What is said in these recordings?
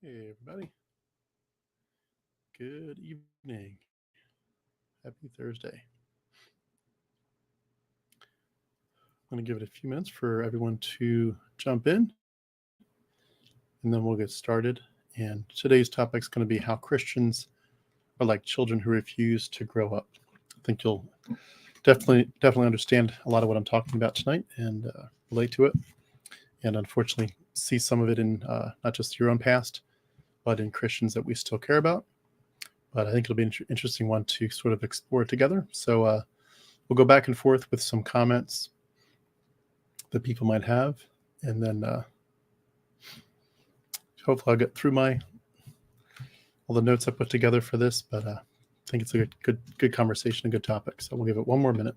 Hey, everybody. Good evening. Happy Thursday. I'm going to give it a few minutes for everyone to jump in, and then we'll get started. And today's topic is going to be how Christians are like children who refuse to grow up. I think you'll definitely understand a lot of what I'm talking about tonight and relate to it. And unfortunately, see some of it in not just your own past, but in Christians that we still care about. But I think it'll be an interesting one to sort of explore together. So we'll go back and forth with some comments that people might have, and then hopefully I'll get through all the notes I put together for this. But I think it's a good conversation, a good topic. So we'll give it one more minute.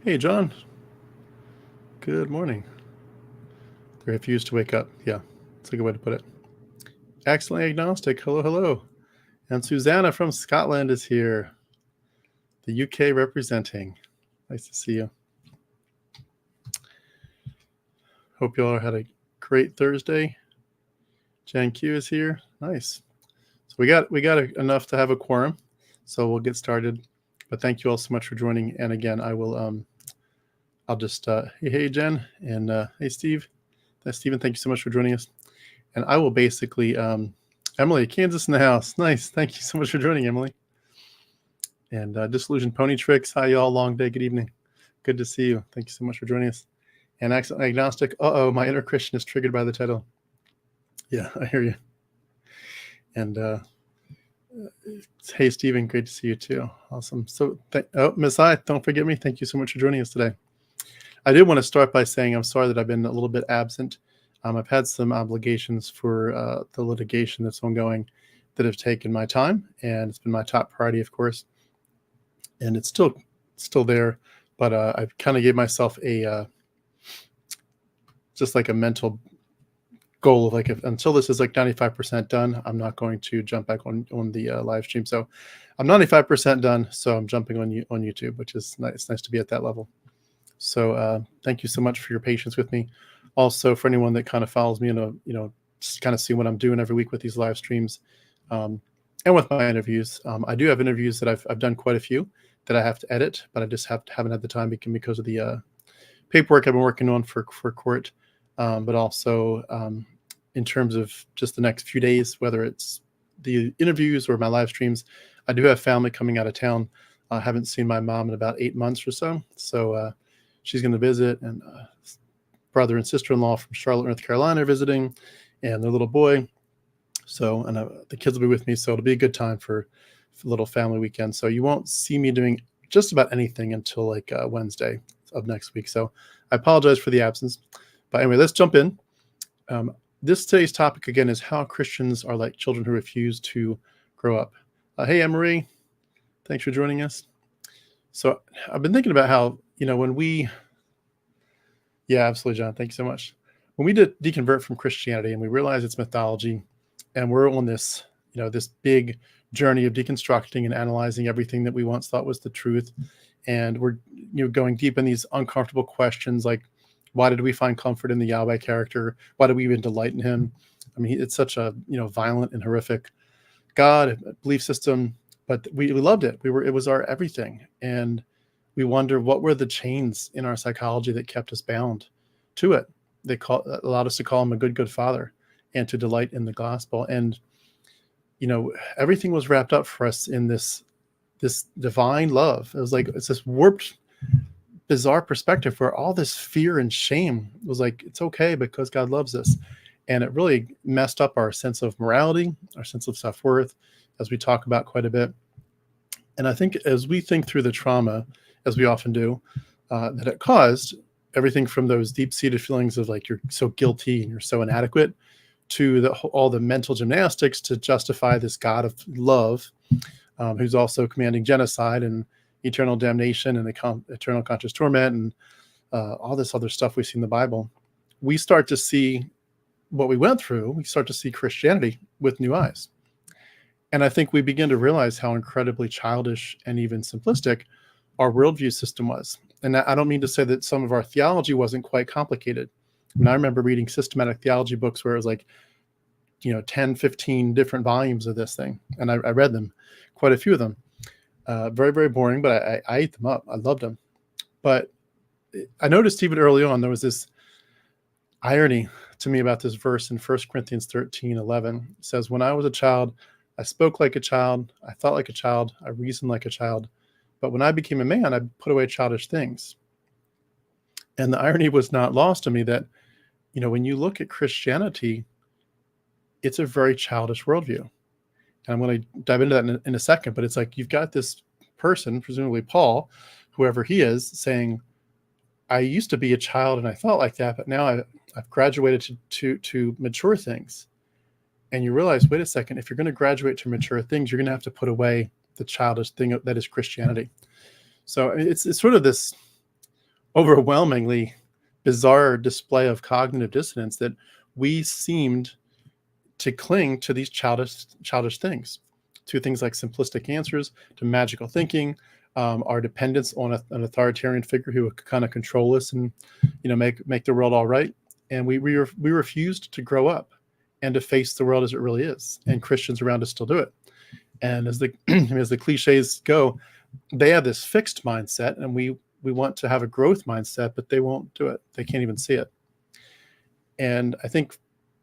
Hey, John. Good morning. They refuse to wake up. Yeah, that's a good way to put it. Excellent agnostic. Hello, hello. And Susanna from Scotland is here. The UK representing. Nice to see you. Hope you all had a great Thursday. Jan Q is here. Nice. So we got enough to have a quorum. So we'll get started. But thank you all so much for joining. And again, I will I'll just hey Jen, and hey Steve. Stephen, thank you so much for joining us. And I will basically Emily, Kansas in the house. Nice. Thank you so much for joining, Emily. And Disillusioned Pony Tricks. Hi y'all. Long day. Good evening. Good to see you. Thank you so much for joining us. And Excellent Agnostic. My inner Christian is triggered by the title. Yeah, I hear you. And hey, Stephen, great to see you too. Awesome. So, Miss I, don't forget me. Thank you so much for joining us today. I did want to start by saying I'm sorry that I've been a little bit absent. I've had some obligations for the litigation that's ongoing that have taken my time, and it's been my top priority, of course. And it's still there, but I kind of gave myself a just like a mental goal of like, until this is like 95% done, I'm not going to jump back on the live stream. So I'm 95% done, so I'm jumping on YouTube, which is nice. It's nice to be at that level. So thank you so much for your patience with me. Also, for anyone that kind of follows me and just kind of see what I'm doing every week with these live streams and with my interviews. I do have interviews that I've done quite a few that I have to edit, but I just haven't had the time because of the paperwork I've been working on for court. But also in terms of just the next few days, whether it's the interviews or my live streams, I do have family coming out of town. I haven't seen my mom in about 8 months or so. So she's going to visit, and brother and sister-in-law from Charlotte, North Carolina are visiting, and their little boy. So, and the kids will be with me. So it'll be a good time for a little family weekend. So you won't see me doing just about anything until like Wednesday of next week. So I apologize for the absence. But anyway, let's jump in. Today's topic, again, is how Christians are like children who refuse to grow up. Hey, Anne-Marie. Thanks for joining us. So I've been thinking about how, yeah, absolutely, John. Thank you so much. When we deconvert from Christianity and we realize it's mythology, and we're on this, this big journey of deconstructing and analyzing everything that we once thought was the truth, and we're going deep in these uncomfortable questions like, why did we find comfort in the Yahweh character? Why do we even delight in him? I mean, it's such a violent and horrific God, belief system, but we loved it. It was our everything, and we wonder what were the chains in our psychology that kept us bound to it. Allowed us to call him a good father and to delight in the gospel. And everything was wrapped up for us in this divine love. It was like it's this warped, bizarre perspective where all this fear and shame was like, it's okay because God loves us. And it really messed up our sense of morality, our sense of self-worth, as we talk about quite a bit. And I think as we think through the trauma, as we often do, that it caused, everything from those deep-seated feelings of like you're so guilty and you're so inadequate, to all the mental gymnastics to justify this God of love, who's also commanding genocide and eternal damnation and eternal conscious torment and all this other stuff we see in the Bible. We start to see what we went through. We start to see Christianity with new eyes. And I think we begin to realize how incredibly childish and even simplistic our worldview system was. And I don't mean to say that some of our theology wasn't quite complicated. I mean, I remember reading systematic theology books where it was like, 10, 15 different volumes of this thing. And I read them, quite a few of them. Very, very boring, but I ate them up. I loved them. But I noticed even early on, there was this irony to me about this verse in 1 Corinthians 13:11. It says, when I was a child, I spoke like a child, I thought like a child, I reasoned like a child. But when I became a man, I put away childish things. And the irony was not lost to me that, when you look at Christianity, it's a very childish worldview. And I'm going to dive into that in a second, but it's like you've got this person, presumably Paul, whoever he is, saying, I used to be a child and I thought like that, but now I've graduated to mature things. And you realize, wait a second, if you're going to graduate to mature things, you're going to have to put away the childish thing that is Christianity. So it's sort of this overwhelmingly bizarre display of cognitive dissonance that we seemed to cling to these childish things, to things like simplistic answers, to magical thinking, our dependence on an authoritarian figure who would kind of control us and make the world all right. And we refused to grow up and to face the world as it really is. And Christians around us still do it. And as the cliches go, they have this fixed mindset, and we want to have a growth mindset, but they won't do it. They can't even see it. And I think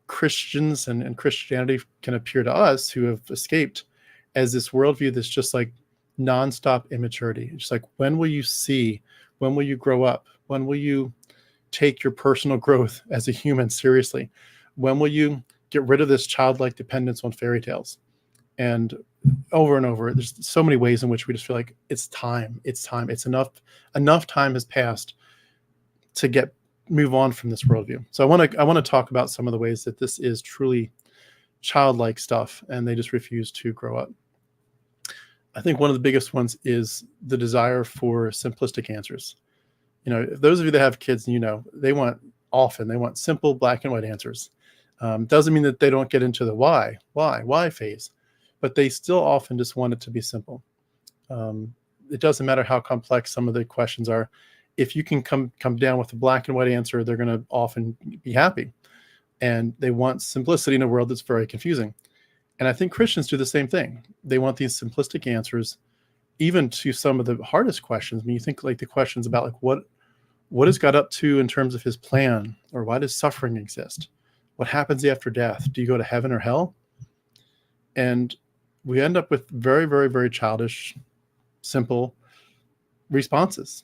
Christians and Christianity can appear to us who have escaped as this worldview that's just like nonstop immaturity. It's like, when will you see? When will you grow up? When will you take your personal growth as a human seriously? When will you get rid of this childlike dependence on fairy tales? And over, there's so many ways in which we just feel like it's time. It's enough time has passed to move on from this worldview. So I want to talk about some of the ways that this is truly childlike stuff, and they just refuse to grow up. I think one of the biggest ones is the desire for simplistic answers. Those of you that have kids, they want simple black and white answers. Doesn't mean that they don't get into the why phase, but they still often just want it to be simple. It doesn't matter how complex some of the questions are. If you can come down with a black and white answer, they're going to often be happy. And they want simplicity in a world that's very confusing. And I think Christians do the same thing. They want these simplistic answers, even to some of the hardest questions. I mean, you think like the questions about like what is God up to in terms of his plan? Or why does suffering exist? What happens after death? Do you go to heaven or hell? And we end up with very, very, very childish, simple responses.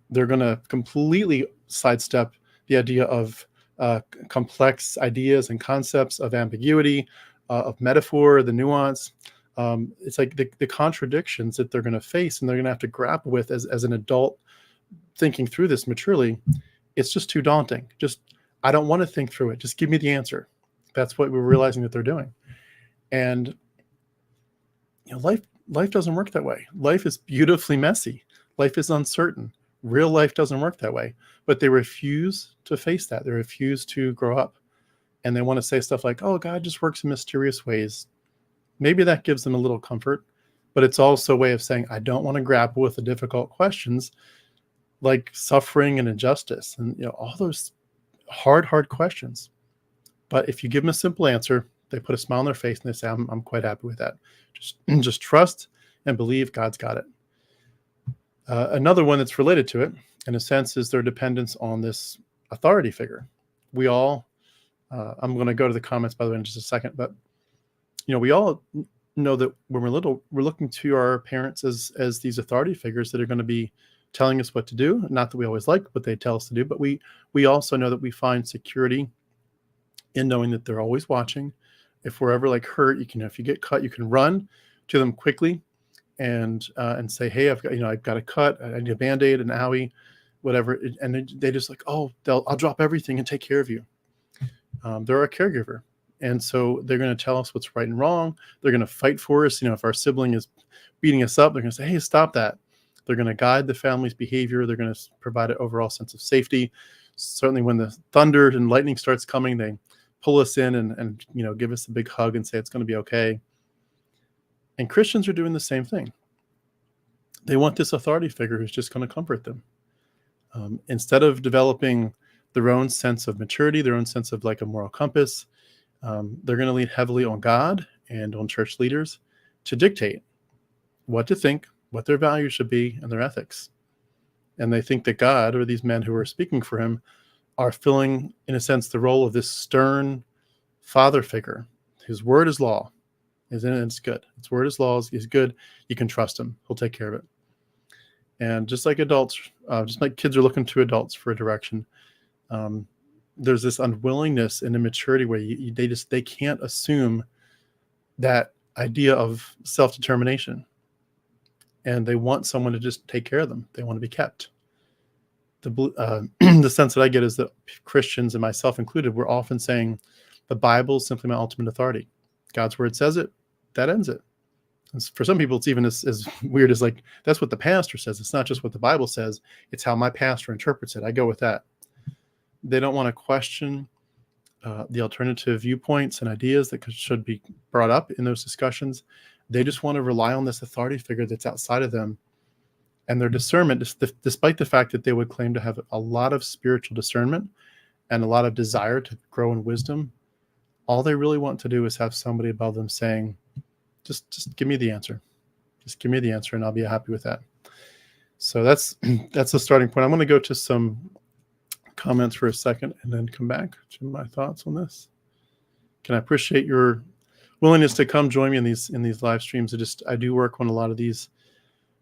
They're going to completely sidestep the idea of complex ideas and concepts, of ambiguity, of metaphor, the nuance. It's like the contradictions that they're going to face and they're going to have to grapple with as an adult thinking through this maturely. It's just too daunting. I don't want to think through it. Just give me the answer. That's what we're realizing that they're doing. And life doesn't work that way. Life is beautifully messy. Life is uncertain. Real life doesn't work that way. But they refuse to face that. They refuse to grow up. And they want to say stuff like, oh, God just works in mysterious ways. Maybe that gives them a little comfort, but it's also a way of saying, I don't want to grapple with the difficult questions like suffering and injustice and all those hard questions. But if you give them a simple answer, they put a smile on their face and they say, I'm quite happy with that. Just trust and believe God's got it. Another one that's related to it, in a sense, is their dependence on this authority figure. We all, I'm going to go to the comments, by the way, in just a second, but we all know that when we're little, we're looking to our parents as these authority figures that are going to be telling us what to do. Not that we always like what they tell us to do, but we also know that we find security in knowing that they're always watching. If we're ever like hurt, if you get cut, you can run to them quickly and say, hey, I've got a cut, I need a Band-Aid, an owie, whatever. And they just like, oh, I'll drop everything and take care of you. They're a caregiver. And so they're going to tell us what's right and wrong. They're going to fight for us. If our sibling is beating us up, they're going to say, hey, stop that. They're going to guide the family's behavior. They're going to provide an overall sense of safety. Certainly when the thunder and lightning starts coming, they pull us in and give us a big hug and say it's going to be okay. And Christians are doing the same thing. They want this authority figure who's just going to comfort them. Instead of developing their own sense of maturity, their own sense of like a moral compass, they're going to lean heavily on God and on church leaders to dictate what to think, what their values should be, and their ethics. And they think that God, or these men who are speaking for him, are filling, in a sense, the role of this stern father figure. His word is law. It's good. His word is law. He's good. You can trust him. He'll take care of it. And just like adults, just like kids are looking to adults for a direction, there's this unwillingness and immaturity where they can't assume that idea of self-determination. And they want someone to just take care of them. They want to be kept. The sense that I get is that Christians, and myself included, we're often saying the Bible is simply my ultimate authority. God's word says it, that ends it. And for some people, it's even as weird as like, that's what the pastor says. It's not just what the Bible says. It's how my pastor interprets it. I go with that. They don't want to question the alternative viewpoints and ideas that should be brought up in those discussions. They just want to rely on this authority figure that's outside of them. And their discernment, despite the fact that they would claim to have a lot of spiritual discernment and a lot of desire to grow in wisdom, all they really want to do is have somebody above them saying, just give me the answer. Just give me the answer and I'll be happy with that. So that's the starting point. I'm going to go to some comments for a second and then come back to my thoughts on this. Can I appreciate your willingness to come join me in these live streams? I do work on a lot of these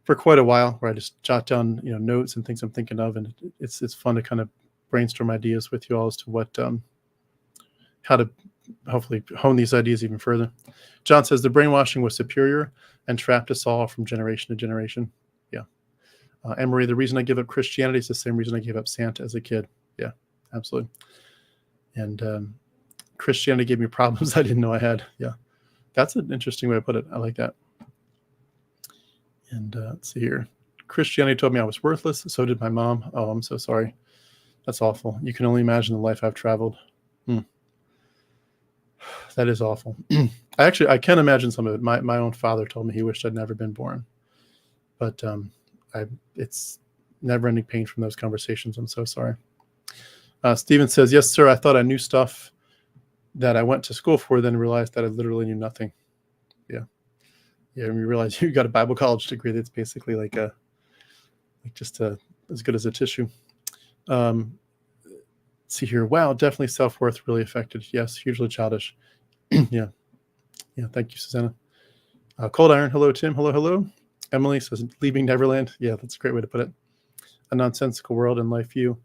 for quite a while, where I just jot down notes and things I'm thinking of, and it's fun to kind of brainstorm ideas with you all as to what how to hopefully hone these ideas even further. John says the brainwashing was superior and trapped us all from generation to generation. Yeah. Anne Marie, the reason I give up Christianity is the same reason I gave up Santa as a kid. Yeah, absolutely. And Christianity gave me problems I didn't know I had. Yeah, that's an interesting way to put it. I like that. And let's see here. Christianity told me I was worthless. So did my mom. Oh, I'm so sorry. That's awful. You can only imagine the life I've traveled. That is awful. I can imagine some of it. My own father told me he wished I'd never been born. But it's never-ending pain from those conversations. I'm so sorry. Stephen says, yes, sir, I thought I knew stuff that I went to school for, then realized that I literally knew nothing. Yeah. Yeah, when you realize you got a Bible college degree that's basically like as good as a tissue. Let's see here. Wow, definitely self-worth really affected. Yes, hugely childish. Yeah. Thank you, Susanna. Cold Iron. Hello, Tim. Hello. Emily says, leaving Neverland. Yeah, that's a great way to put it. A nonsensical world and life view.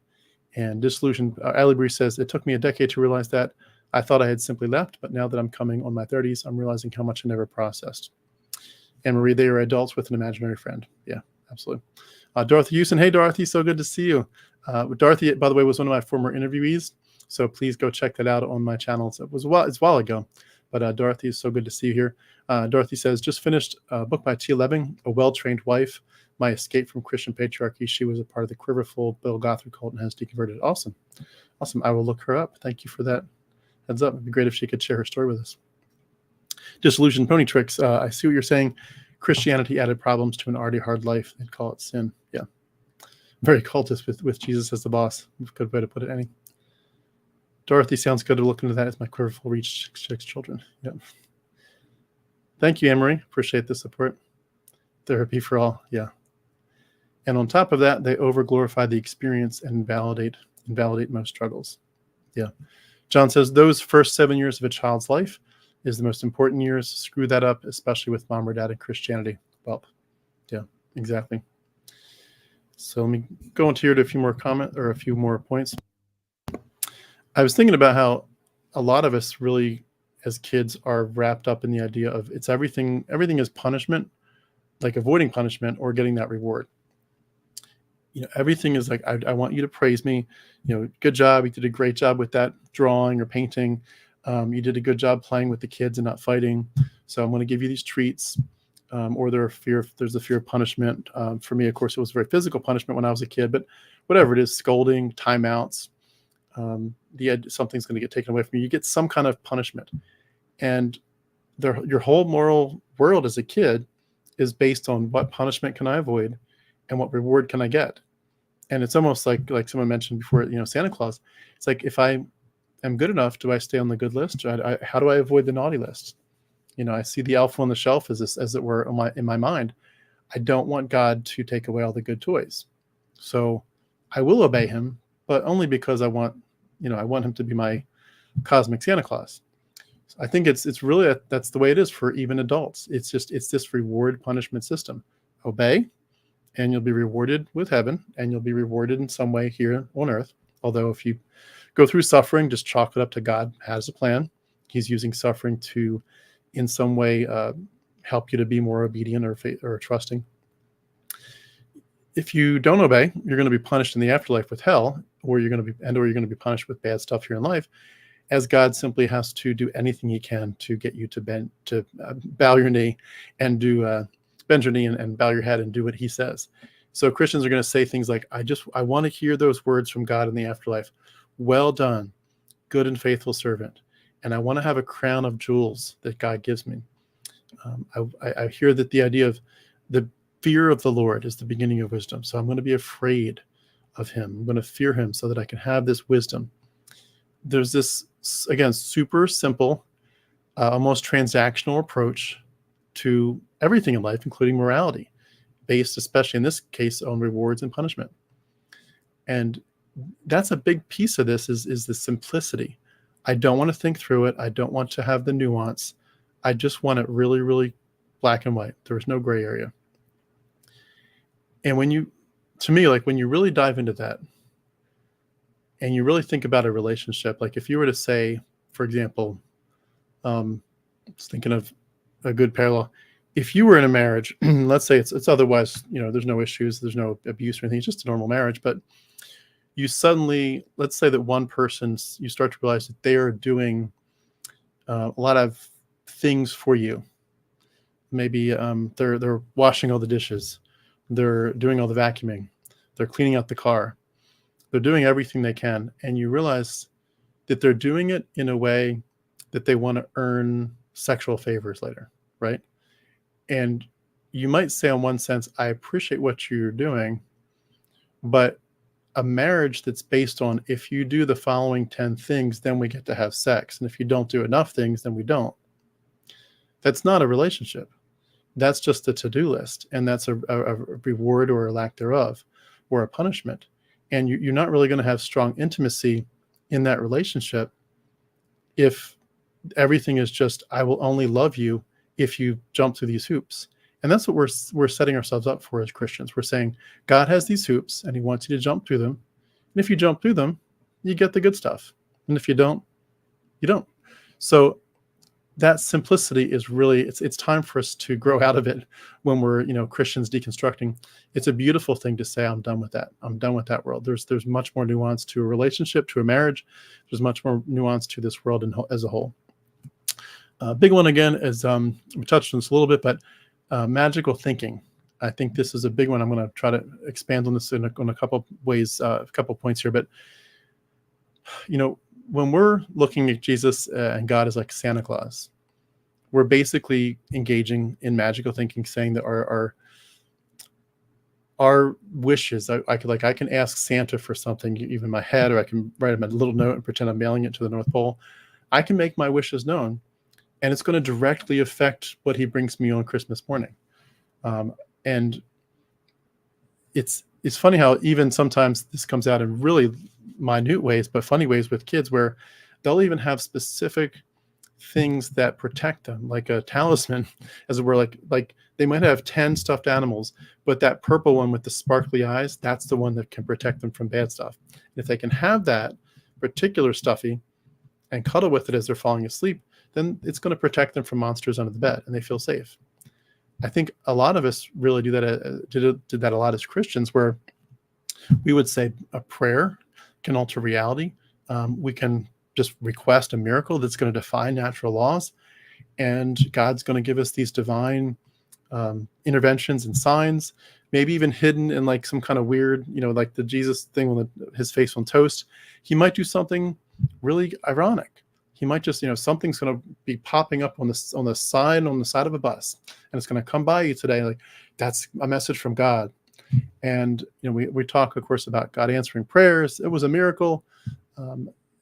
And disillusioned. Ali Bree says, it took me a decade to realize that. I thought I had simply left, but now that I'm coming on my 30s, I'm realizing how much I never processed. And Marie, they are adults with an imaginary friend. Yeah, absolutely. Dorothy Houston. Hey, Dorothy, so good to see you. Dorothy, by the way, was one of my former interviewees, so please go check that out on my channel. It's a while ago, but Dorothy, is so good to see you here. Dorothy says, just finished a book by T. Leving, A Well-Trained Wife, My Escape from Christian Patriarchy. She was a part of the Quiverful Bill Gothard cult and has deconverted. Awesome. I will look her up. Thank you for that heads up. It'd be great if she could share her story with us. Disillusioned Pony Tricks. I see what you're saying. Christianity added problems to an already hard life. They'd call it sin. Yeah. Very cultist with Jesus as the boss. Good way to put it, Annie. Dorothy sounds good to look into that as my Quiverful reach 6 children. Yeah. Thank you, Anne-Marie. Appreciate the support. Therapy for all. Yeah. And on top of that, they over-glorify the experience and invalidate most struggles. Yeah. John says, those first 7 years of a child's life is the most important years. Screw that up, especially with mom or dad and Christianity. Well, yeah, exactly. So let me go into here to a few more comments or a few more points. I was thinking about how a lot of us really, as kids, are wrapped up in the idea of it's everything is punishment, like avoiding punishment or getting that reward. Everything is like, I want you to praise me. Good job. You did a great job with that drawing or painting. You did a good job playing with the kids and not fighting. So I'm going to give you these treats. Or there's a fear of punishment. For me, of course, it was very physical punishment when I was a kid, but whatever it is, scolding, timeouts, something's going to get taken away from you. You get some kind of punishment. And your whole moral world as a kid is based on what punishment can I avoid and what reward can I get. And it's almost like someone mentioned before, Santa Claus. It's like, if I am good enough, do I stay on the good list? How do I avoid the naughty list? I see the elf on the shelf as it were in my mind. I don't want God to take away all the good toys. So I will obey him, but only because I want him to be my cosmic Santa Claus. So I think it's really that's the way it is for even adults. It's this reward punishment system. Obey, and you'll be rewarded with heaven, and you'll be rewarded in some way here on earth. Although if you go through suffering, just chalk it up to God has a plan. He's using suffering to, in some way, help you to be more obedient or trusting. If you don't obey, you're going to be punished in the afterlife with hell, or you're going to be punished with bad stuff here in life, as God simply has to do anything he can to get you to bow your knee and bend your knee and bow your head and do what he says. So Christians are going to say things like, I want to hear those words from God in the afterlife. Well done, good and faithful servant. And I want to have a crown of jewels that God gives me. I hear that the idea of the fear of the Lord is the beginning of wisdom. So I'm going to be afraid of him. I'm going to fear him so that I can have this wisdom. There's this, again, super simple, almost transactional approach to everything in life, including morality, based especially in this case on rewards and punishment. And that's a big piece of this is the simplicity. I don't want to think through it. I don't want to have the nuance. I just want it really, really black and white. There's no gray area. And when you really dive into that and you really think about a relationship, like if you were to say, for example, I was thinking of a good parallel. If you were in a marriage, let's say it's otherwise, there's no issues, there's no abuse or anything, it's just a normal marriage, but you suddenly, let's say that one person, you start to realize that they are doing a lot of things for you. Maybe they're washing all the dishes, they're doing all the vacuuming, they're cleaning out the car, they're doing everything they can, and you realize that they're doing it in a way that they want to earn sexual favors later, right? And you might say, in one sense, I appreciate what you're doing, but a marriage that's based on, if you do the following 10 things, then we get to have sex. And if you don't do enough things, then we don't. That's not a relationship. That's just a to-do list. And that's a reward or a lack thereof, or a punishment. And you're not really going to have strong intimacy in that relationship if everything is just, I will only love you if you jump through these hoops. And that's what we're setting ourselves up for as Christians. We're saying God has these hoops and he wants you to jump through them. And if you jump through them, you get the good stuff. And if you don't, you don't. So that simplicity is really, it's time for us to grow out of it when we're, Christians deconstructing. It's a beautiful thing to say, I'm done with that. I'm done with that world. There's much more nuance to a relationship, to a marriage. There's much more nuance to this world as a whole. Big one again is, we touched on this a little bit, but magical thinking. I think this is a big one. I'm going to try to expand on this in a couple ways, a couple points here. But, when we're looking at Jesus and God as like Santa Claus, we're basically engaging in magical thinking, saying that our wishes, I can ask Santa for something, even in my head, or I can write him a little note and pretend I'm mailing it to the North Pole. I can make my wishes known. And it's going to directly affect what he brings me on Christmas morning. And it's funny how even sometimes this comes out in really minute ways, but funny ways with kids, where they'll even have specific things that protect them, like a talisman, as it were, like they might have 10 stuffed animals, but that purple one with the sparkly eyes, that's the one that can protect them from bad stuff. And if they can have that particular stuffy and cuddle with it as they're falling asleep, then it's going to protect them from monsters under the bed and they feel safe. I think a lot of us really do that, did that a lot as Christians, where we would say a prayer can alter reality. We can just request a miracle that's going to defy natural laws, and God's going to give us these divine interventions and signs, maybe even hidden in like some kind of weird, like the Jesus thing with his face on toast. He might do something really ironic. He might just, something's going to be popping up on the side of a bus, and it's going to come by you today. Like, that's a message from God. And we talk, of course, about God answering prayers. It was a miracle.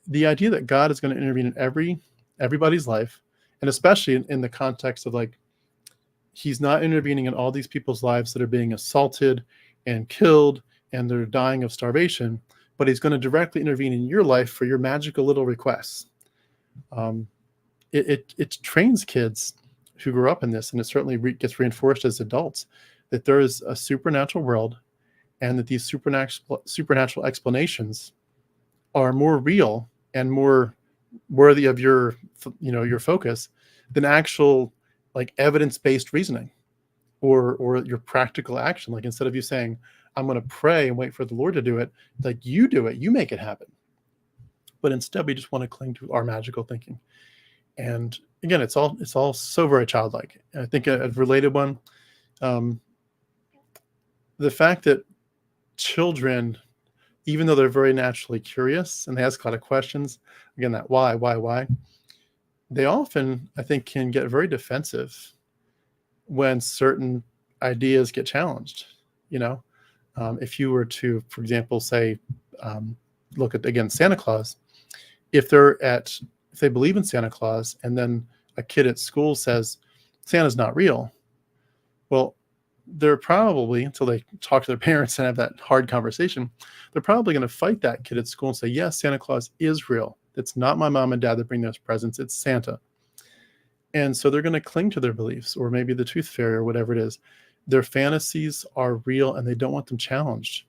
The idea that God is going to intervene in everybody's life, and especially in the context of like, he's not intervening in all these people's lives that are being assaulted and killed and they're dying of starvation, but he's going to directly intervene in your life for your magical little requests. It trains kids who grew up in this, and it certainly gets reinforced as adults, that there is a supernatural world, and that these supernatural explanations are more real and more worthy of your focus than actual like evidence-based reasoning or your practical action. Like, instead of you saying, I'm going to pray and wait for the Lord to do it, like, you do it, you make it happen. But instead, we just want to cling to our magical thinking. And again, it's all so very childlike. And I think a related one, the fact that children, even though they're very naturally curious and they ask a lot of questions, again, that why, they often, I think, can get very defensive when certain ideas get challenged. If you were to, for example, say, look at, again, Santa Claus, if they believe in Santa Claus, and then a kid at school says Santa's not real, well, they're probably, until they talk to their parents and have that hard conversation, they're probably going to fight that kid at school and say, yes, Santa Claus is real. It's not my mom and dad that bring those presents. It's Santa. And so they're going to cling to their beliefs, or maybe the tooth fairy or whatever it is. Their fantasies are real and they don't want them challenged.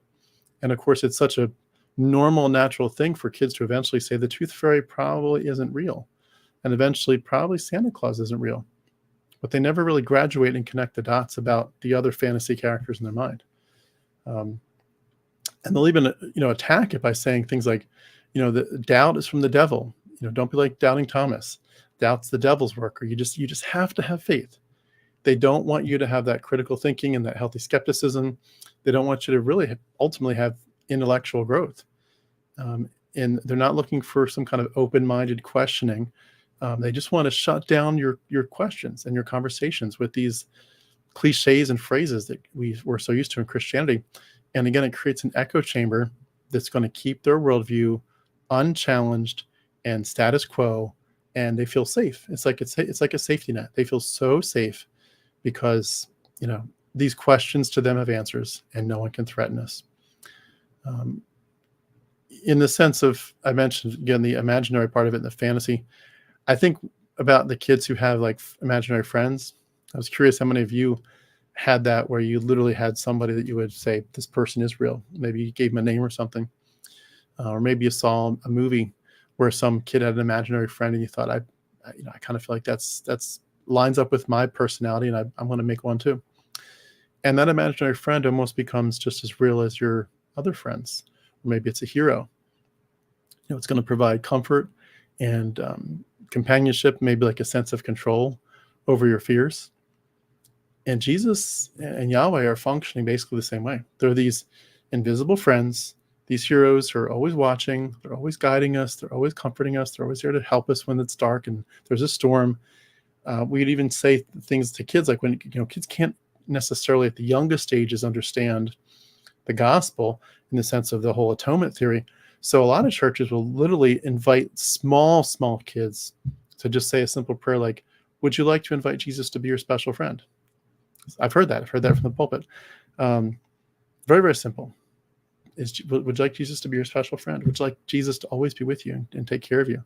And of course, it's such a normal, natural thing for kids to eventually say the tooth fairy probably isn't real. And eventually, probably Santa Claus isn't real. But they never really graduate and connect the dots about the other fantasy characters in their mind. And they'll even, attack it by saying things like, the doubt is from the devil. Don't be like doubting Thomas. Doubt's the devil's work, or you just have to have faith. They don't want you to have that critical thinking and that healthy skepticism. They don't want you to really ultimately have intellectual growth. And they're not looking for some kind of open-minded questioning. They just want to shut down your questions and your conversations with these cliches and phrases that we're so used to in Christianity. And again, it creates an echo chamber that's going to keep their worldview unchallenged and status quo, and they feel safe. It's like a safety net. They feel so safe because these questions to them have answers, and no one can threaten us. In the sense of, I mentioned again the imaginary part of it, and the fantasy. I think about the kids who have like imaginary friends. I was curious how many of you had that, where you literally had somebody that you would say, this person is real. Maybe you gave them a name or something. Or maybe you saw a movie where some kid had an imaginary friend and you thought, I kind of feel like that's lines up with my personality, and I'm going to make one too. And that imaginary friend almost becomes just as real as your other friends. Or maybe it's a hero. It's going to provide comfort and companionship, maybe like a sense of control over your fears. And Jesus and Yahweh are functioning basically the same way. They're these invisible friends, these heroes who are always watching, they're always guiding us, they're always comforting us, they're always there to help us when it's dark and there's a storm. We'd even say things to kids like, when kids can't necessarily at the youngest stages understand the gospel in the sense of the whole atonement theory. So a lot of churches will literally invite small kids to just say a simple prayer like, would you like to invite Jesus to be your special friend? I've heard that from the pulpit. Very, very simple. Would you like Jesus to be your special friend? Would you like Jesus to always be with you and take care of you?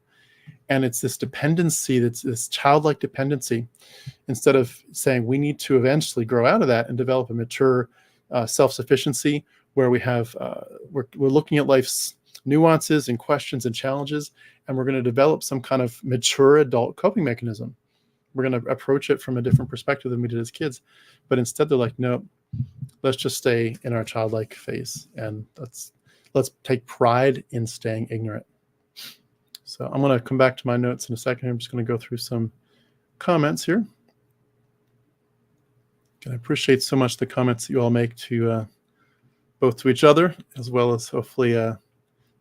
And it's this dependency, that's this childlike dependency, instead of saying we need to eventually grow out of that and develop a mature self-sufficiency where we have, we're looking at life's nuances and questions and challenges, and we're going to develop some kind of mature adult coping mechanism. We're going to approach it from a different perspective than we did as kids. But instead they're like, no, let's just stay in our childlike phase, and let's take pride in staying ignorant. So I'm going to come back to my notes in a second. I'm just going to go through some comments here. And I appreciate so much the comments that you all make to both to each other, as well as hopefully,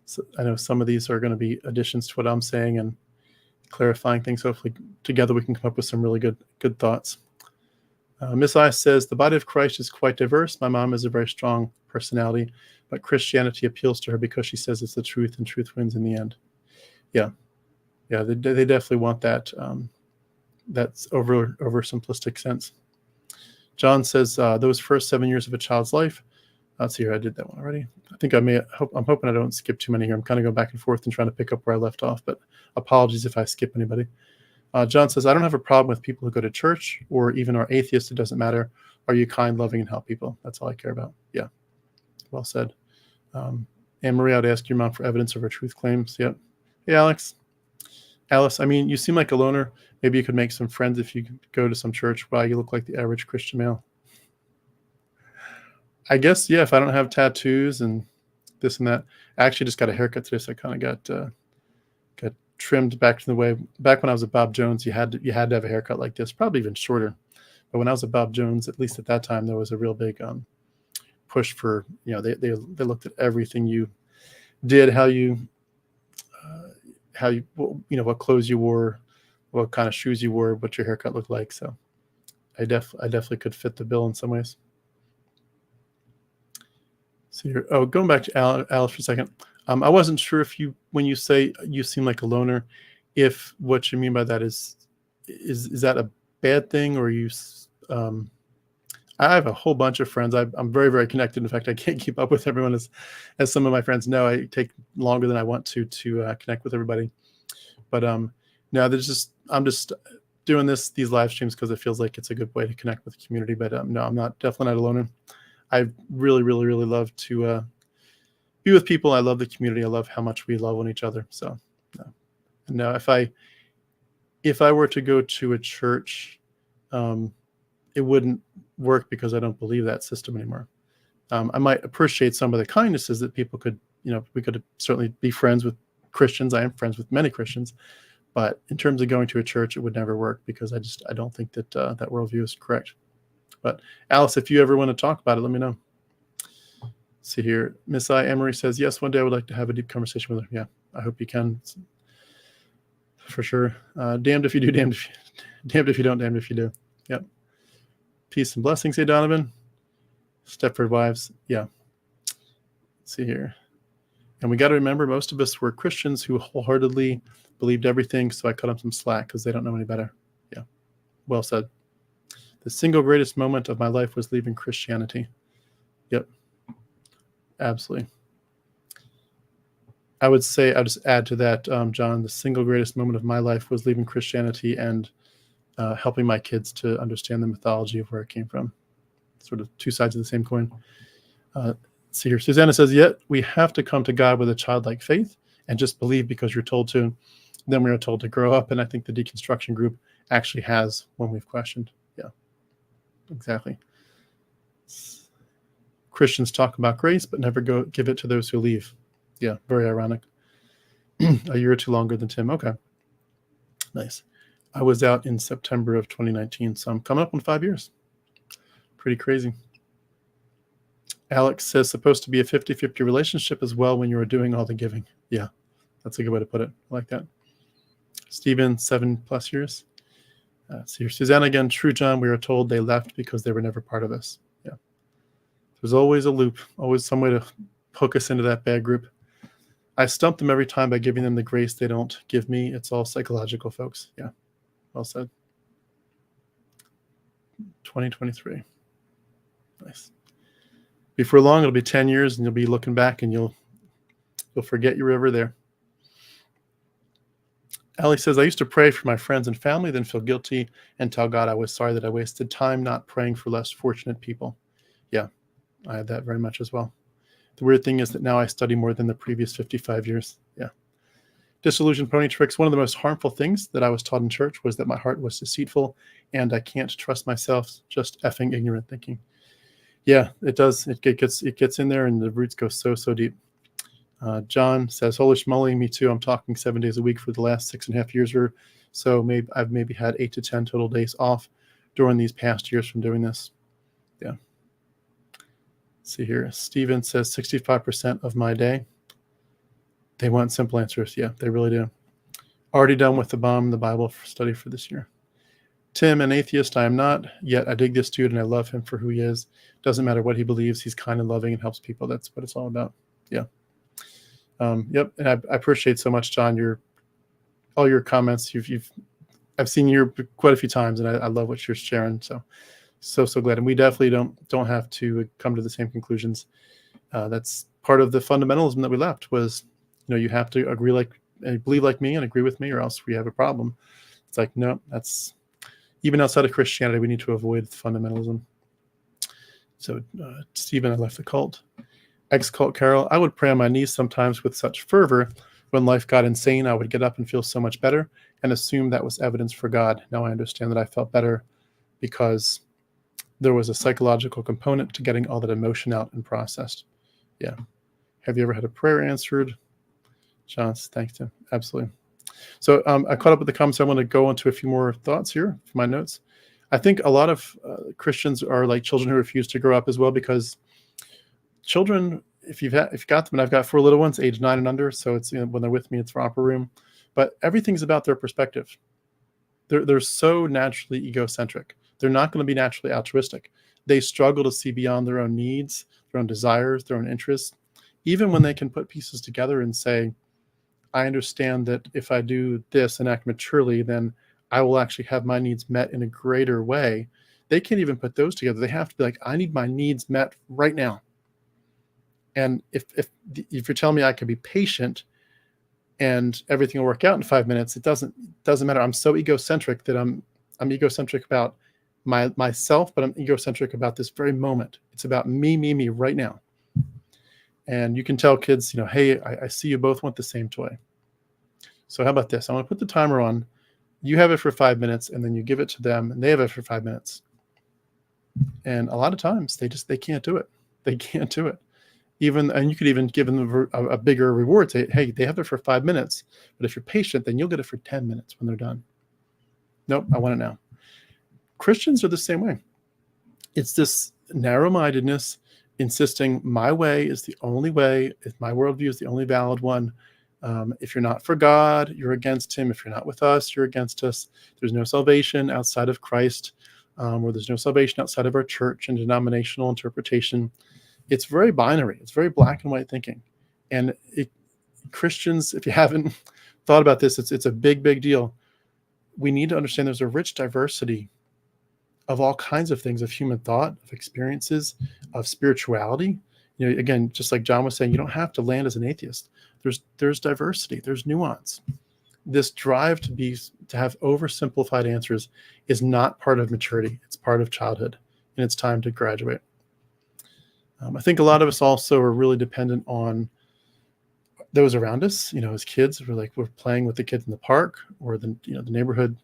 so I know some of these are going to be additions to what I'm saying and clarifying things. Hopefully together we can come up with some really good thoughts. Miss I says, the body of Christ is quite diverse. My mom is a very strong personality, but Christianity appeals to her because she says it's the truth, and truth wins in the end. Yeah, they definitely want that. That's oversimplistic sense. John says, those first 7 years of a child's life. Let's see here. I did that one already. I think I'm hoping I don't skip too many here. I'm kind of going back and forth and trying to pick up where I left off, but apologies if I skip anybody. John says, I don't have a problem with people who go to church or even are atheists. It doesn't matter. Are you kind, loving, and help people? That's all I care about. Yeah. Well said. Anne-Marie, I'd ask your mom for evidence of her truth claims. Yep. Hey, Alice, I mean, you seem like a loner. Maybe you could make some friends if you could go to some church. Wow, you look like the average Christian male. I guess, yeah, if I don't have tattoos and this and that. I actually just got a haircut today, so I kind of got trimmed back to the way. Back when I was at Bob Jones, you had to have a haircut like this, probably even shorter. But when I was at Bob Jones, at least at that time, there was a real big push for, they looked at everything you did, how you what clothes you wore, what kind of shoes you wore, what your haircut looked like. So I definitely could fit the bill in some ways. So here, going back to Alice for a second. I wasn't sure if when you say you seem like a loner, if what you mean by that is that a bad thing, or you? I have a whole bunch of friends. I'm very, very connected. In fact, I can't keep up with everyone, as some of my friends know. I take longer than I want to connect with everybody. But no, I'm just doing these live streams because it feels like it's a good way to connect with the community. But no, I'm definitely not a loner. I really, really, really love to be with people. I love the community. I love how much we love on each other. So no, if I were to go to a church, it wouldn't work because I don't believe that system anymore. I might appreciate some of the kindnesses that people could, we could certainly be friends with Christians. I am friends with many Christians, but in terms of going to a church, it would never work because I don't think that that worldview is correct. But Alice, if you ever want to talk about it, let me know. See here, Miss I. Emery says, yes, one day I would like to have a deep conversation with her. Yeah, I hope you can, for sure. Damned if you do, damned if you don't, damned if you do. Yep. Peace and blessings, hey Donovan. Stepford Wives, yeah. Let's see here. And we got to remember, most of us were Christians who wholeheartedly believed everything, so I cut them some slack because they don't know any better. Yeah, well said. The single greatest moment of my life was leaving Christianity. Yep, absolutely. I would say, I'll just add to that, John, the single greatest moment of my life was leaving Christianity and helping my kids to understand the mythology of where it came from. Sort of two sides of the same coin. See here, Susanna says, yet we have to come to God with a childlike faith and just believe because you're told to. Then we are told to grow up, and I think the deconstruction group actually has when we've questioned. Yeah, exactly. Christians talk about grace, but never give it to those who leave. Yeah, very ironic. A year or two longer than Tim. Okay, nice. I was out in September of 2019, so I'm coming up on 5 years. Pretty crazy. Alex says, supposed to be a 50-50 relationship as well when you are doing all the giving. Yeah, that's a good way to put it. I like that. Stephen, 7+ years. See here, Susanna again. True, John, we were told they left because they were never part of us. Yeah. There's always a loop, always some way to hook us into that bad group. I stump them every time by giving them the grace they don't give me. It's all psychological, folks. Yeah, well said. 2023. Nice. Before long, it'll be 10 years, and you'll be looking back, and you'll forget you were ever there. Allie says, I used to pray for my friends and family, then feel guilty and tell God I was sorry that I wasted time not praying for less fortunate people. Yeah, I had that very much as well. The weird thing is that now I study more than the previous 55 years. Yeah. Disillusioned pony tricks. One of the most harmful things that I was taught in church was that my heart was deceitful and I can't trust myself. Just effing ignorant thinking. Yeah, it does. It gets in there, and the roots go so deep. John says, holy schmoly, me too. I'm talking 7 days a week for the last 6.5 years or so. I've maybe had 8 to 10 total days off during these past years from doing this. Yeah. Let's see here. Steven says 65% of my day. They want simple answers. Yeah, they really do. Already done with the Bomb, the Bible study for this year. Tim, an atheist I am not, yet I dig this dude and I love him for who he is. Doesn't matter what he believes, he's kind and loving and helps people. That's what it's all about. Yeah. Yep. And I appreciate so much, John, all your comments. I've seen you quite a few times, and I love what you're sharing. So glad. And we definitely don't have to come to the same conclusions. That's part of the fundamentalism that we left was, you have to believe like me and agree with me, or else we have a problem. It's like, no, that's even outside of Christianity, we need to avoid fundamentalism. So, Stephen, I left the cult. Ex-cult Carol, I would pray on my knees sometimes with such fervor. When life got insane, I would get up and feel so much better and assume that was evidence for God. Now I understand that I felt better because there was a psychological component to getting all that emotion out and processed. Yeah. Have you ever had a prayer answered? John, thanks, Tim. Absolutely. So I caught up with the comments. I want to go into a few more thoughts here for my notes. I think a lot of Christians are like children who refuse to grow up as well, because children, if you've got them, and I've got 4 little ones, age 9 and under, so it's when they're with me, it's romper room, but everything's about their perspective. They're so naturally egocentric. They're not going to be naturally altruistic. They struggle to see beyond their own needs, their own desires, their own interests, even when they can put pieces together and say, I understand that if I do this and act maturely, then I will actually have my needs met in a greater way. They can't even put those together. They have to be like, I need my needs met right now. And if you're telling me I can be patient and everything will work out in 5 minutes, it doesn't matter. I'm so egocentric that I'm egocentric about myself, but I'm egocentric about this very moment. It's about me right now. And you can tell kids, hey, I see you both want the same toy. So how about this? I'm going to put the timer on. You have it for 5 minutes, and then you give it to them, and they have it for 5 minutes. And a lot of times they can't do it. They can't do it. And you could even give them a bigger reward. Say, hey, they have it for 5 minutes, but if you're patient, then you'll get it for 10 minutes when they're done. Nope, I want it now. Christians are the same way. It's this narrow-mindedness, insisting my way is the only way, if my worldview is the only valid one. If you're not for God, you're against him. If you're not with us, you're against us. There's no salvation outside of Christ, or there's no salvation outside of our church and denominational interpretation. It's very binary. It's very black and white thinking. And Christians, if you haven't thought about this, it's a big deal. We need to understand there's a rich diversity of all kinds of things, of human thought, of experiences, of spirituality. Again, just like John was saying, you don't have to land as an atheist. There's diversity, there's nuance. This drive to have oversimplified answers is not part of maturity. It's part of childhood, and it's time to graduate. I think a lot of us also are really dependent on those around us. As kids, we're playing with the kids in the park or the neighborhood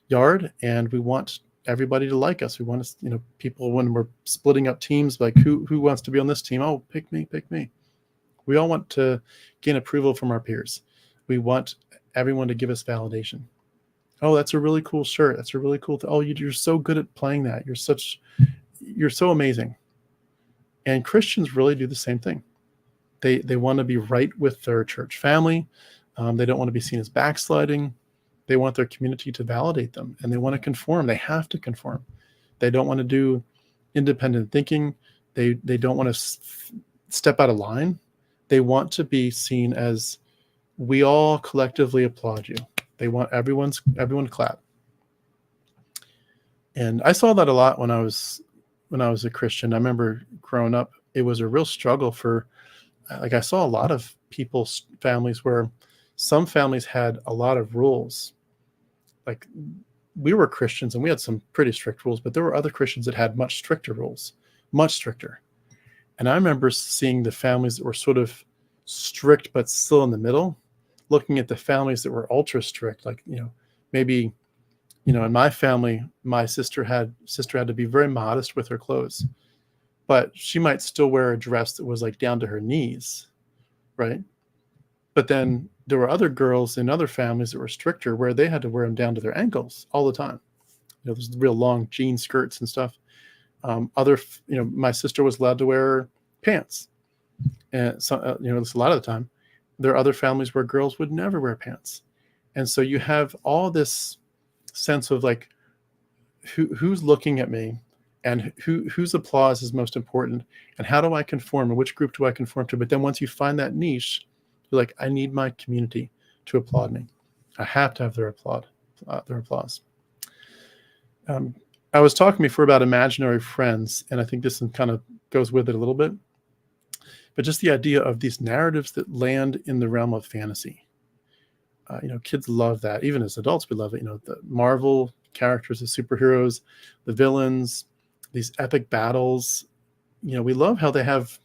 yard, and we want everybody to like us. We want to, people, when we're splitting up teams, like who wants to be on this team? Oh, pick me. We all want to gain approval from our peers. We want everyone to give us validation. Oh, that's a really cool shirt. That's a really cool thing. Oh, you're so good at playing that. You're so amazing. And Christians really do the same thing. They want to be right with their church family. They don't want to be seen as backsliding. They want their community to validate them, and they want to conform. They have to conform. They don't want to do independent thinking. They don't want to step out of line. They want to be seen as, we all collectively applaud you. They want everyone to clap. And I saw that a lot when I was a Christian. I remember growing up, it was a real struggle for, I saw a lot of people's families where some families had a lot of rules. Like, we were Christians and we had some pretty strict rules, but there were other Christians that had much stricter rules, much stricter. And I remember seeing the families that were sort of strict but still in the middle, looking at the families that were ultra strict. Like, maybe, in my family, my sister had to be very modest with her clothes, but she might still wear a dress that was like down to her knees, right? But then there were other girls in other families that were stricter, where they had to wear them down to their ankles all the time. There's real long jean skirts and stuff. My sister was allowed to wear pants, and so, a lot of the time, there are other families where girls would never wear pants. And so you have all this sense of like, who's looking at me, and whose applause is most important, and how do I conform, and which group do I conform to? But then once you find that niche, you're like, I need my community to applaud me. I have to have their applause. I was talking before about imaginary friends, and I think this kind of goes with it a little bit. But just the idea of these narratives that land in the realm of fantasy. Kids love that. Even as adults, we love it. The Marvel characters, the superheroes, the villains, these epic battles. We love how they have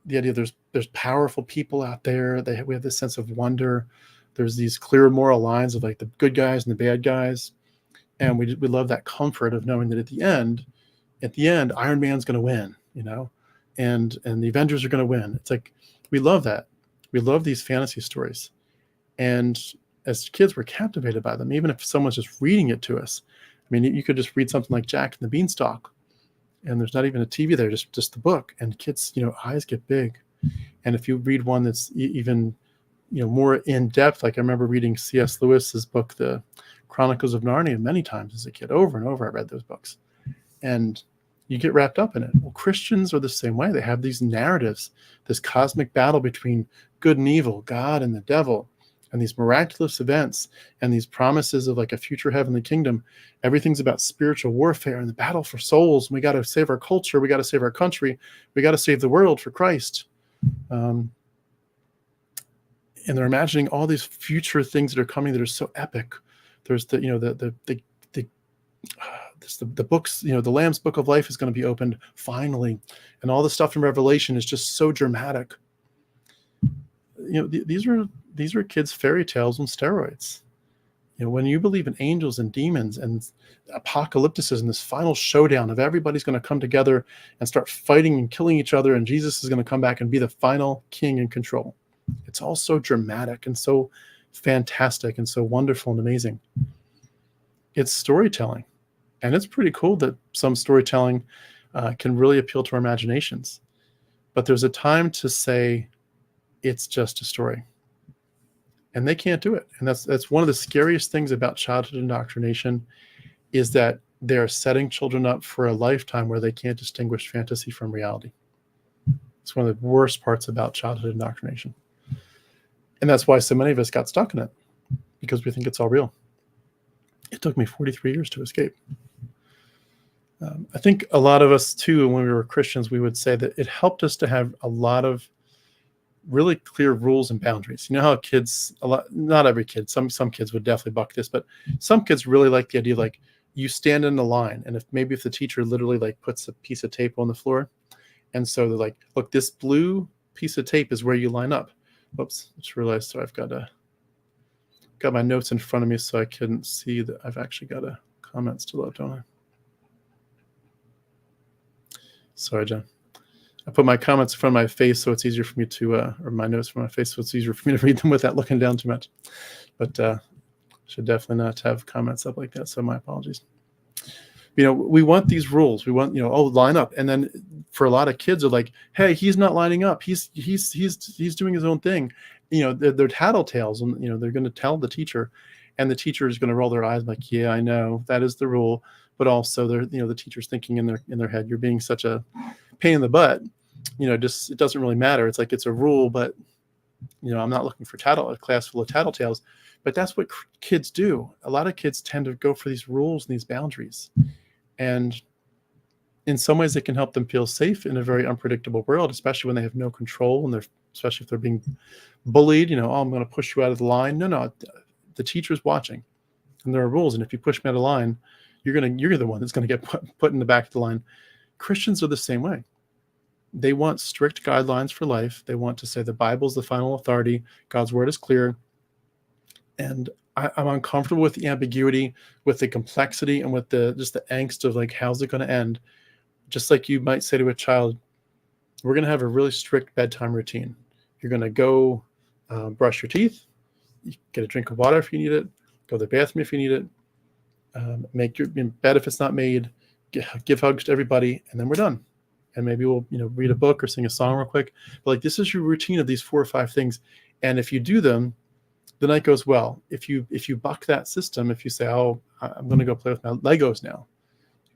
the idea there's powerful people out there. We have this sense of wonder. There's these clear moral lines of like the good guys and the bad guys. And we love that comfort of knowing that at the end, Iron Man's going to win, and the Avengers are going to win. It's like, we love that. We love these fantasy stories. And as kids, we're captivated by them, even if someone's just reading it to us. I mean, you could just read something like Jack and the Beanstalk, and there's not even a TV there, just the book. And kids, eyes get big. And if you read one that's even, more in depth, like I remember reading C.S. Lewis's book, The Chronicles of Narnia, many times as a kid. Over and over, I read those books. And you get wrapped up in it. Well, Christians are the same way. They have these narratives, this cosmic battle between good and evil, God and the devil, and these miraculous events, and these promises of like a future heavenly kingdom. Everything's about spiritual warfare and the battle for souls. We got to save our culture. We got to save our country. We got to save the world for Christ. And they're imagining all these future things that are coming that are so epic. There's the books, the Lamb's Book of Life is going to be opened finally, and all the stuff in Revelation is just so dramatic. These are kids' fairy tales on steroids. When you believe in angels and demons and apocalypticism, this final showdown of everybody's going to come together and start fighting and killing each other, and Jesus is going to come back and be the final king in control. It's all so dramatic and so fantastic and so wonderful and amazing. It's storytelling. And it's pretty cool that some storytelling can really appeal to our imaginations. But there's a time to say it's just a story. And they can't do it. And that's one of the scariest things about childhood indoctrination, is that they're setting children up for a lifetime where they can't distinguish fantasy from reality. It's one of the worst parts about childhood indoctrination. And that's why so many of us got stuck in it, because we think it's all real. It took me 43 years to escape. I think a lot of us too, when we were Christians, we would say that it helped us to have a lot of really clear rules and boundaries. How kids, not every kid, some kids would definitely buck this, but some kids really like the idea of like, you stand in the line, and if the teacher literally like puts a piece of tape on the floor, and so they're like, look, this blue piece of tape is where you line up. Whoops, just realized, so I've got my notes in front of me, so I couldn't see that I've actually got a comment still up, don't I? Sorry, John. I put my comments in front of my face so it's easier for me to, or my notes from my face so it's easier for me to read them without looking down too much. But should definitely not have comments up like that, so my apologies. We want these rules. We want, line up. And then for a lot of kids are like, hey, he's not lining up. He's doing his own thing. They're tattletales, and, they're going to tell the teacher, and the teacher is going to roll their eyes like, yeah, I know that is the rule. But also they're, the teacher's thinking in their head, you're being such a pain in the butt. Just, it doesn't really matter. It's like, it's a rule, but, I'm not looking for a class full of tattletales. But that's what kids do. A lot of kids tend to go for these rules and these boundaries. And in some ways, it can help them feel safe in a very unpredictable world, especially when they have no control, and especially if they're being bullied. Oh, I'm going to push you out of the line. No, the teacher's watching, and there are rules. And if you push me out of line, you're the one that's going to get put in the back of the line. Christians are the same way. They want strict guidelines for life. They want to say the Bible's the final authority. God's word is clear. And I'm uncomfortable with the ambiguity, with the complexity, and with just the angst of like, how's it going to end? Just like you might say to a child, we're going to have a really strict bedtime routine. You're going to go brush your teeth, you get a drink of water if you need it, go to the bathroom if you need it, make your bed if it's not made, give hugs to everybody, and then we're done. And maybe we'll read a book or sing a song real quick. But like, this is your routine of these 4 or 5 things. And if you do them, The night goes well. If you buck that system, if you say, oh, I'm going to go play with my Legos now,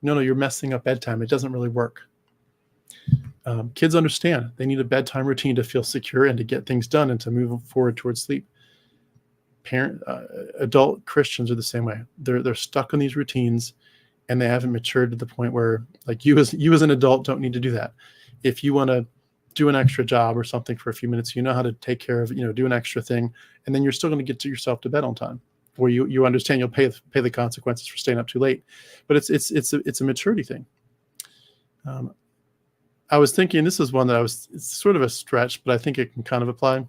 no, you're messing up bedtime. It doesn't really work. Kids understand they need a bedtime routine to feel secure and to get things done and to move forward towards sleep. Adult Christians are the same way. They're stuck in these routines, and they haven't matured to the point where, like, you as an adult don't need to do that. If you want to do an extra job or something for a few minutes, you know how to take care of, do an extra thing, and then you're still going to get yourself to bed on time, where you understand you'll pay the consequences for staying up too late. But it's a maturity thing. I was thinking, this is one that it's sort of a stretch, but I think it can kind of apply.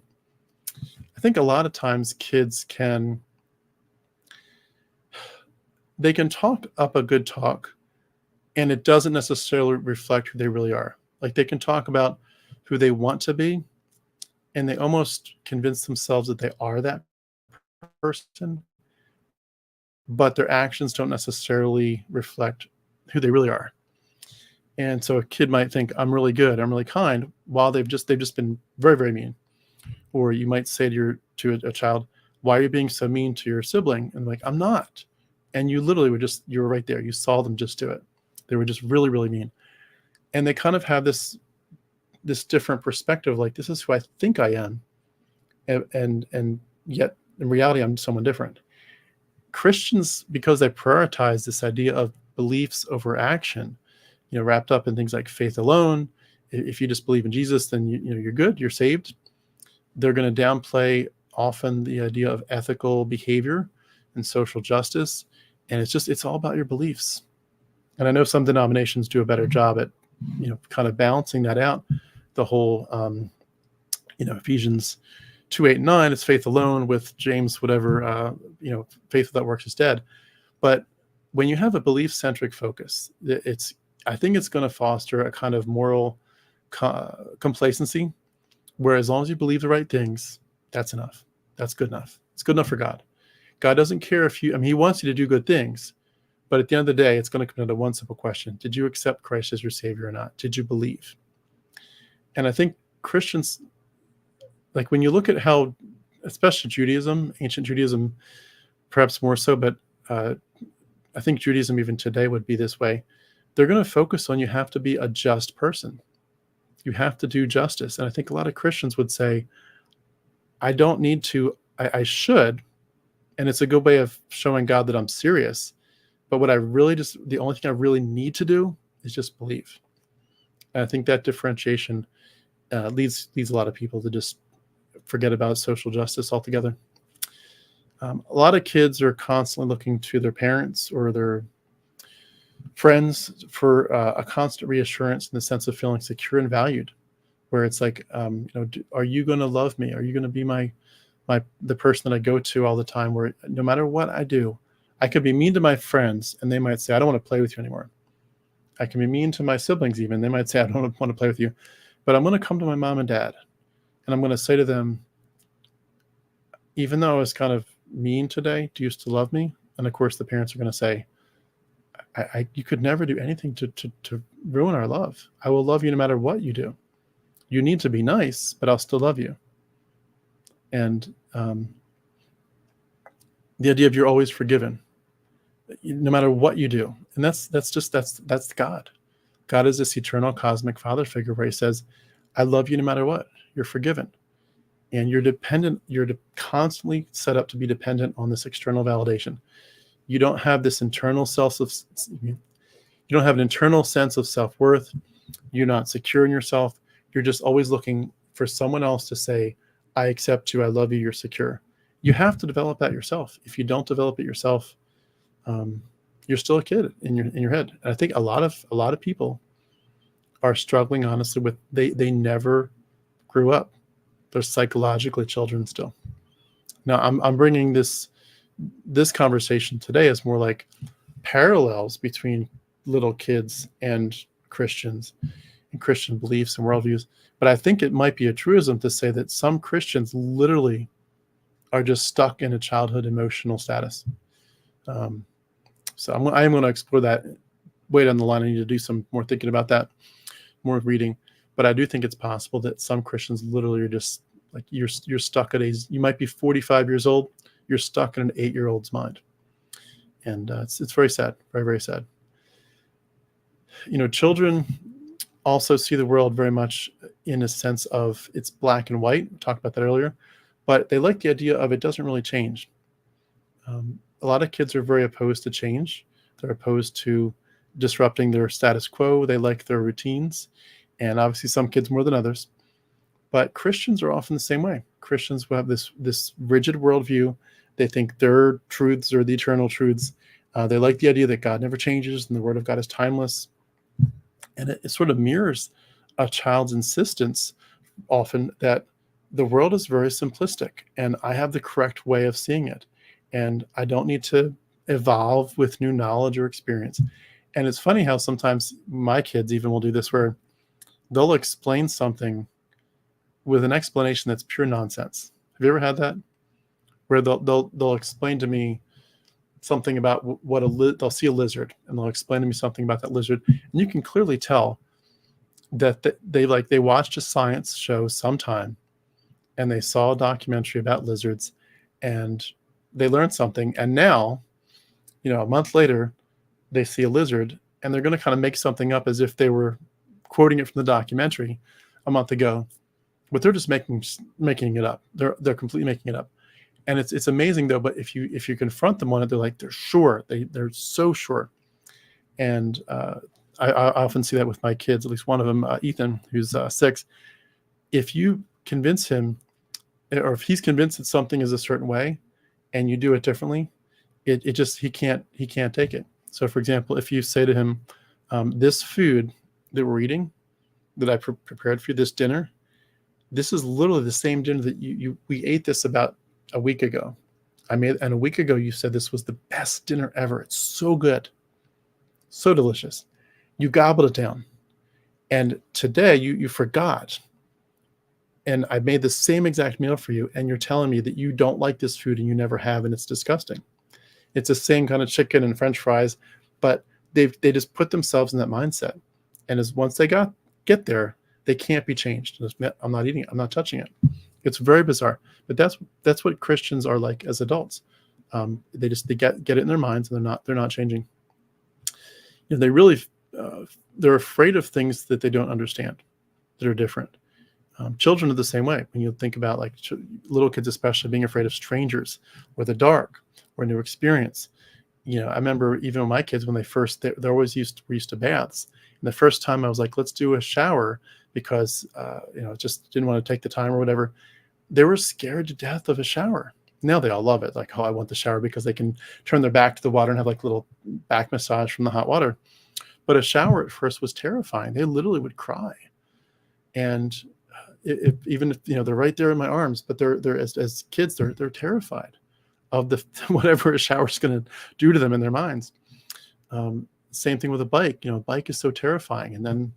I think a lot of times kids they can talk up a good talk, and it doesn't necessarily reflect who they really are. Like, they can talk about who they want to be, and they almost convince themselves that they are that person, but their actions don't necessarily reflect who they really are. And so a kid might think, I'm really good, I'm really kind, while they've just been very, very mean. Or you might say to a child, why are you being so mean to your sibling? And like, I'm not. And you literally you were right there. You saw them just do it. They were just really, really mean. And they kind of have this different perspective, like, this is who I think I am. And yet in reality, I'm someone different. Christians, because they prioritize this idea of beliefs over action, wrapped up in things like faith alone. If you just believe in Jesus, then you're good, you're saved. They're going to downplay often the idea of ethical behavior and social justice. And it's all about your beliefs. And I know some denominations do a better job at, kind of balancing that out. The whole, Ephesians 2:8-9, it's faith alone. With James, whatever, faith without works is dead. But when you have a belief-centric focus, I think it's going to foster a kind of moral complacency, where as long as you believe the right things, that's enough. That's good enough. It's good enough for God. God doesn't care if He wants you to do good things, but at the end of the day, it's going to come down to one simple question. Did you accept Christ as your Savior or not? Did you believe? And I think Christians, like, when you look at how, especially Judaism, ancient Judaism, perhaps more so, but I think Judaism even today would be this way. They're going to focus on, you have to be a just person. You have to do justice. And I think a lot of Christians would say, I don't need to, I should. And it's a good way of showing God that I'm serious. But the only thing I really need to do is just believe. And I think that differentiation leads a lot of people to just forget about social justice altogether. A lot of kids are constantly looking to their parents or their friends for a constant reassurance in the sense of feeling secure and valued, where it's like, are you going to love me? Are you going to be the person that I go to all the time, where no matter what I do, I could be mean to my friends and they might say, I don't want to play with you anymore. I can be mean to my siblings even. They might say, I don't want to play with you. But I'm going to come to my mom and dad and I'm going to say to them, even though I was kind of mean today, do you still love me? And of course the parents are going to say, you could never do anything to ruin our love. I will love you no matter what you do. You need to be nice, but I'll still love you. And the idea of you're always forgiven, no matter what you do. And that's God. God is this eternal cosmic father figure where He says, I love you no matter what. You're forgiven. And you're dependent. You're constantly set up to be dependent on this external validation. You don't have this internal you don't have an internal sense of self-worth. You're not secure in yourself. You're just always looking for someone else to say, I accept you, I love you, you're secure. You have to develop that yourself. If you don't develop it yourself, you're still a kid in your head. And I think a lot of people are struggling, honestly, with they never grew up. They're psychologically children still. Now I'm bringing this conversation today as more like parallels between little kids and Christians and Christian beliefs and worldviews. But I think it might be a truism to say that some Christians literally are just stuck in a childhood emotional status. So I am going to explore that way down the line. I need to do some more thinking about that, more reading. But I do think it's possible that some Christians literally are just Like you're stuck at you might be 45 years old. You're stuck in an 8-year-old's mind. And it's very sad, very, very sad. Children also see the world very much in a sense of it's black and white. We talked about that earlier, but they like the idea of it doesn't really change. A lot of kids are very opposed to change. They're opposed to disrupting their status quo. They like their routines, and obviously some kids more than others. But Christians are often the same way. Christians will have this rigid worldview. They think their truths are the eternal truths. They like the idea that God never changes and the Word of God is timeless. And it sort of mirrors a child's insistence often that the world is very simplistic and I have the correct way of seeing it. And I don't need to evolve with new knowledge or experience. And it's funny how sometimes my kids even will do this, where they'll explain something with an explanation that's pure nonsense. Have you ever had that? Where they'll explain to me something about they'll see a lizard and they'll explain to me something about that lizard, and you can clearly tell that they watched a science show sometime and they saw a documentary about lizards and they learned something, and now a month later they see a lizard and they're going to kind of make something up as if they were quoting it from the documentary a month ago, but they're just making it up. They're completely making it up. And it's amazing though. But if you confront them on it, they're sure. They're so sure. And I often see that with my kids. At least one of them, Ethan, who's 6. If you convince him, or if he's convinced that something is a certain way, and you do it differently, he can't take it. So, for example, if you say to him, "This food that we're eating, that I prepared for you, this dinner, this is literally the same dinner that we ate this about a week ago. And a week ago you said this was the best dinner ever. It's so good, so delicious. You gobbled it down. And today you forgot. And I made the same exact meal for you, and you're telling me that you don't like this food and you never have, and it's disgusting." It's the same kind of chicken and French fries, but they just put themselves in that mindset. And once they get there, they can't be changed. I'm not eating it. I'm not touching it. It's very bizarre, but that's what Christians are like as adults. They get it in their minds, and they're not changing. They really they're afraid of things that they don't understand, that are different. Children are the same way. When you think about like little kids, especially being afraid of strangers or the dark or new experience. I remember even with my kids when they're always used to baths. And the first time I was like, let's do a shower because just didn't want to take the time or whatever. They were scared to death of a shower. Now they all love it. Like, oh, I want the shower because they can turn their back to the water and have like little back massage from the hot water. But a shower at first was terrifying. They literally would cry. And even if they're right there in my arms, but they're as kids they're terrified of the whatever a shower is going to do to them in their minds. Same thing with a bike. A bike is so terrifying, and then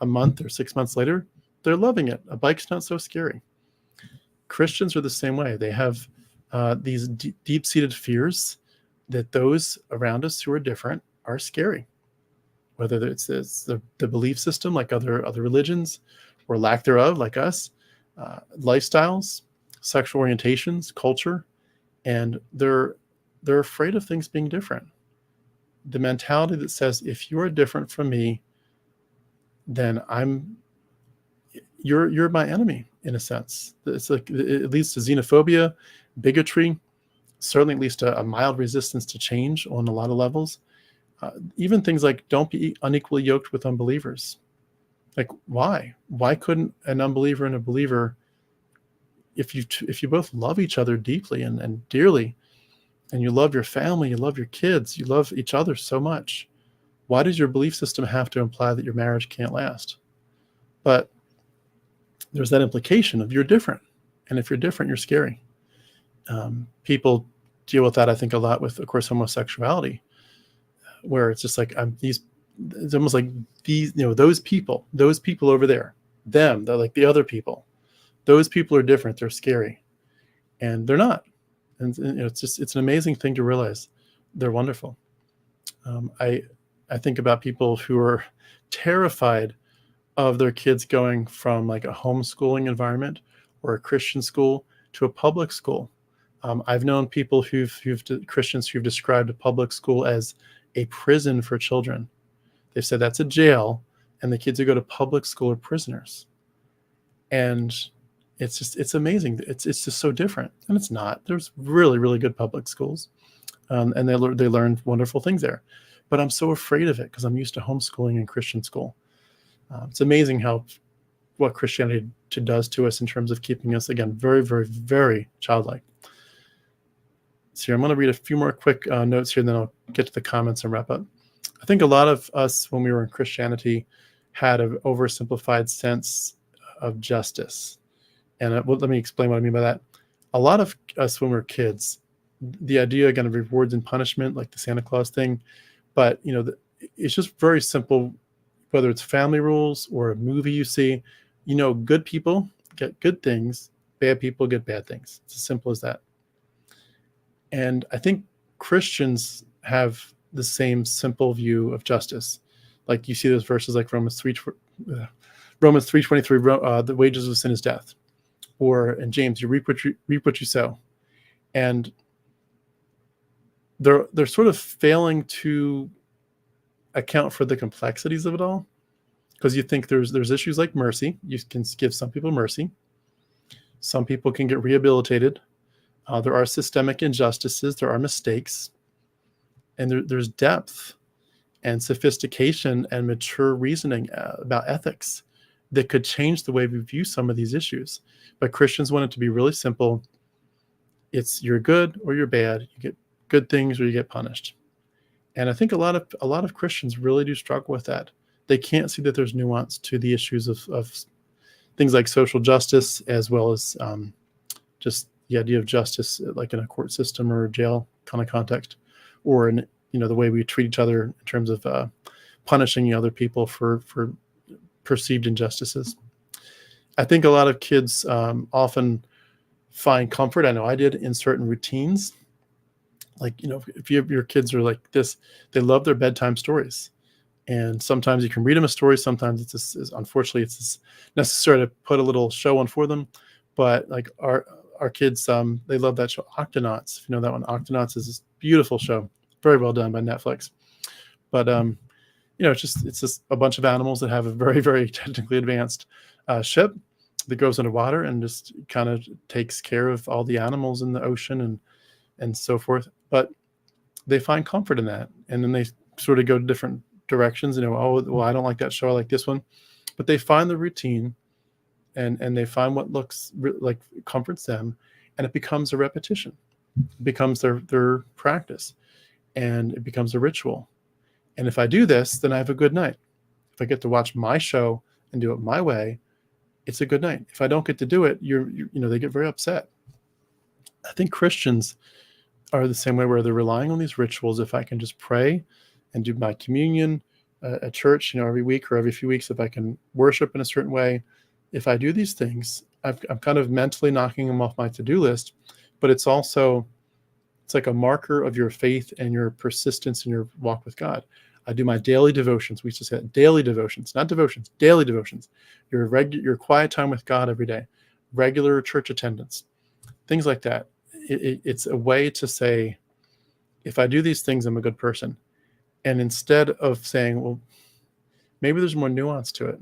a month or 6 months later, they're loving it. A bike's not so scary. Christians are the same way. They have these deep-seated fears that those around us who are different are scary. Whether it's the belief system like other religions, or lack thereof like us, lifestyles, sexual orientations, culture, and they're afraid of things being different. The mentality that says if you are different from me, then you're my enemy in a sense. It's like it leads to xenophobia, bigotry, certainly at least a mild resistance to change on a lot of levels. Even things like don't be unequally yoked with unbelievers. Like why couldn't an unbeliever and a believer, if you both love each other deeply and dearly, and you love your family, you love your kids, you love each other so much, why does your belief system have to imply that your marriage can't last? But there's that implication of you're different, and if you're different, you're scary. People deal with that, I think, a lot with, of course, homosexuality, where it's just like it's almost like those people over there, they're like the other people. Those people are different. They're scary, and they're not. And it's an amazing thing to realize. They're wonderful. I think about people who are terrified of their kids going from like a homeschooling environment or a Christian school to a public school. I've known people Christians who've described a public school as a prison for children. They've said that's a jail, and the kids who go to public school are prisoners. And it's amazing. It's just so different, and it's not. There's really, really good public schools, and they learn wonderful things there. But I'm so afraid of it because I'm used to homeschooling and Christian school. It's amazing what Christianity does to us in terms of keeping us, again, very, very, very childlike. So here, I'm going to read a few more quick notes here, and then I'll get to the comments and wrap up. I think a lot of us, when we were in Christianity, had an oversimplified sense of justice. And let me explain what I mean by that. A lot of us, when we were kids, the idea, again, of rewards and punishment, like the Santa Claus thing, but it's just very simple. Whether it's family rules or a movie you see, good people get good things, bad people get bad things. It's as simple as that. And I think Christians have the same simple view of justice. Like you see those verses like Romans 3:23, the wages of sin is death. Or in James, you reap what you sow. And they're sort of failing to account for the complexities of it all, because you think there's issues like mercy. You can give some people mercy. Some people can get rehabilitated. There are systemic injustices. There are mistakes. And there's depth and sophistication and mature reasoning about ethics that could change the way we view some of these issues. But Christians want it to be really simple. It's you're good or you're bad. You get good things or you get punished. And I think a lot of Christians really do struggle with that. They can't see that there's nuance to the issues of things like social justice, as well as just the idea of justice, like in a court system or a jail kind of context, or in the way we treat each other in terms of punishing other people for perceived injustices. I think a lot of kids often find comfort, I know I did, in certain routines. Like, if your kids are like this, they love their bedtime stories. And sometimes you can read them a story. Sometimes unfortunately, it's necessary to put a little show on for them. But like our kids, they love that show, Octonauts. If you know that one, Octonauts is this beautiful show, very well done by Netflix. But it's just a bunch of animals that have a very, very technically advanced ship that goes underwater and just kind of takes care of all the animals in the ocean and so forth. But they find comfort in that, and then they sort of go different directions. I don't like that show, I like this one. But they find the routine, and they find what looks like comforts them, and it becomes a repetition. It becomes their practice, and it becomes a ritual. And if I do this, then I have a good night. If I get to watch my show and do it my way, it's a good night. If I don't get to do it, they get very upset. I think Christians are the same way, where they're relying on these rituals. If I can just pray and do my communion at church, every week or every few weeks, if I can worship in a certain way, if I do these things, I'm kind of mentally knocking them off my to-do list. But it's like a marker of your faith and your persistence in your walk with God. I do my daily devotions. We used to say daily devotions, not devotions, daily devotions. Your quiet time with God every day, regular church attendance, things like that. It's a way to say, if I do these things, I'm a good person. And instead of saying, well, maybe there's more nuance to it.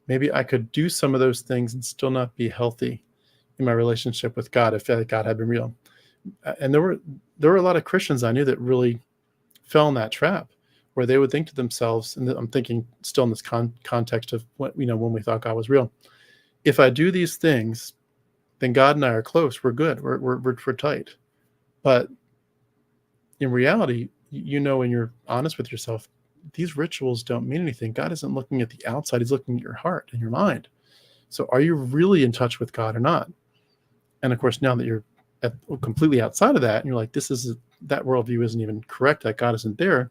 Maybe I could do some of those things and still not be healthy in my relationship with God if God had been real. And there were a lot of Christians I knew that really fell in that trap, where they would think to themselves, and I'm thinking still in this context of when we thought God was real. If I do these things, then God and I are close. We're good. We're tight. But in reality, when you're honest with yourself, these rituals don't mean anything. God isn't looking at the outside. He's looking at your heart and your mind. So are you really in touch with God or not? And of course, now that you're completely outside of that, and you're like, that worldview isn't even correct, that God isn't there,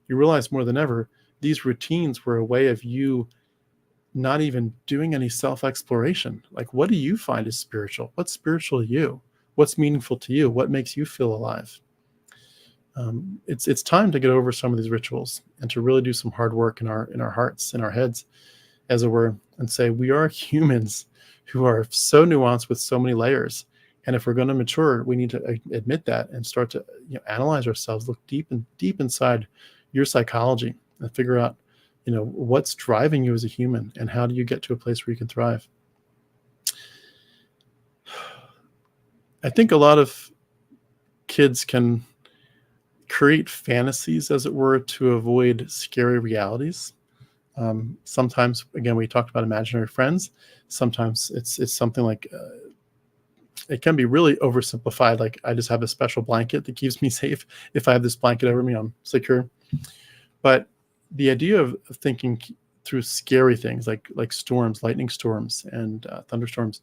you realize more than ever, these routines were a way of you not even doing any self-exploration. Like, what do you find is spiritual? What's spiritual to you? What's meaningful to you? What makes you feel alive? It's time to get over some of these rituals and to really do some hard work in our hearts, in our heads, as it were, and say we are humans who are so nuanced with so many layers. And if we're going to mature, we need to admit that and start to analyze ourselves, look deep inside your psychology and figure out, what's driving you as a human and how do you get to a place where you can thrive. I think a lot of kids can create fantasies, as it were, to avoid scary realities. Sometimes, again, we talked about imaginary friends. Sometimes it's something like, it can be really oversimplified. Like, I just have a special blanket that keeps me safe. If I have this blanket over me, I'm secure. But the idea of thinking through scary things like storms, lightning storms, and thunderstorms,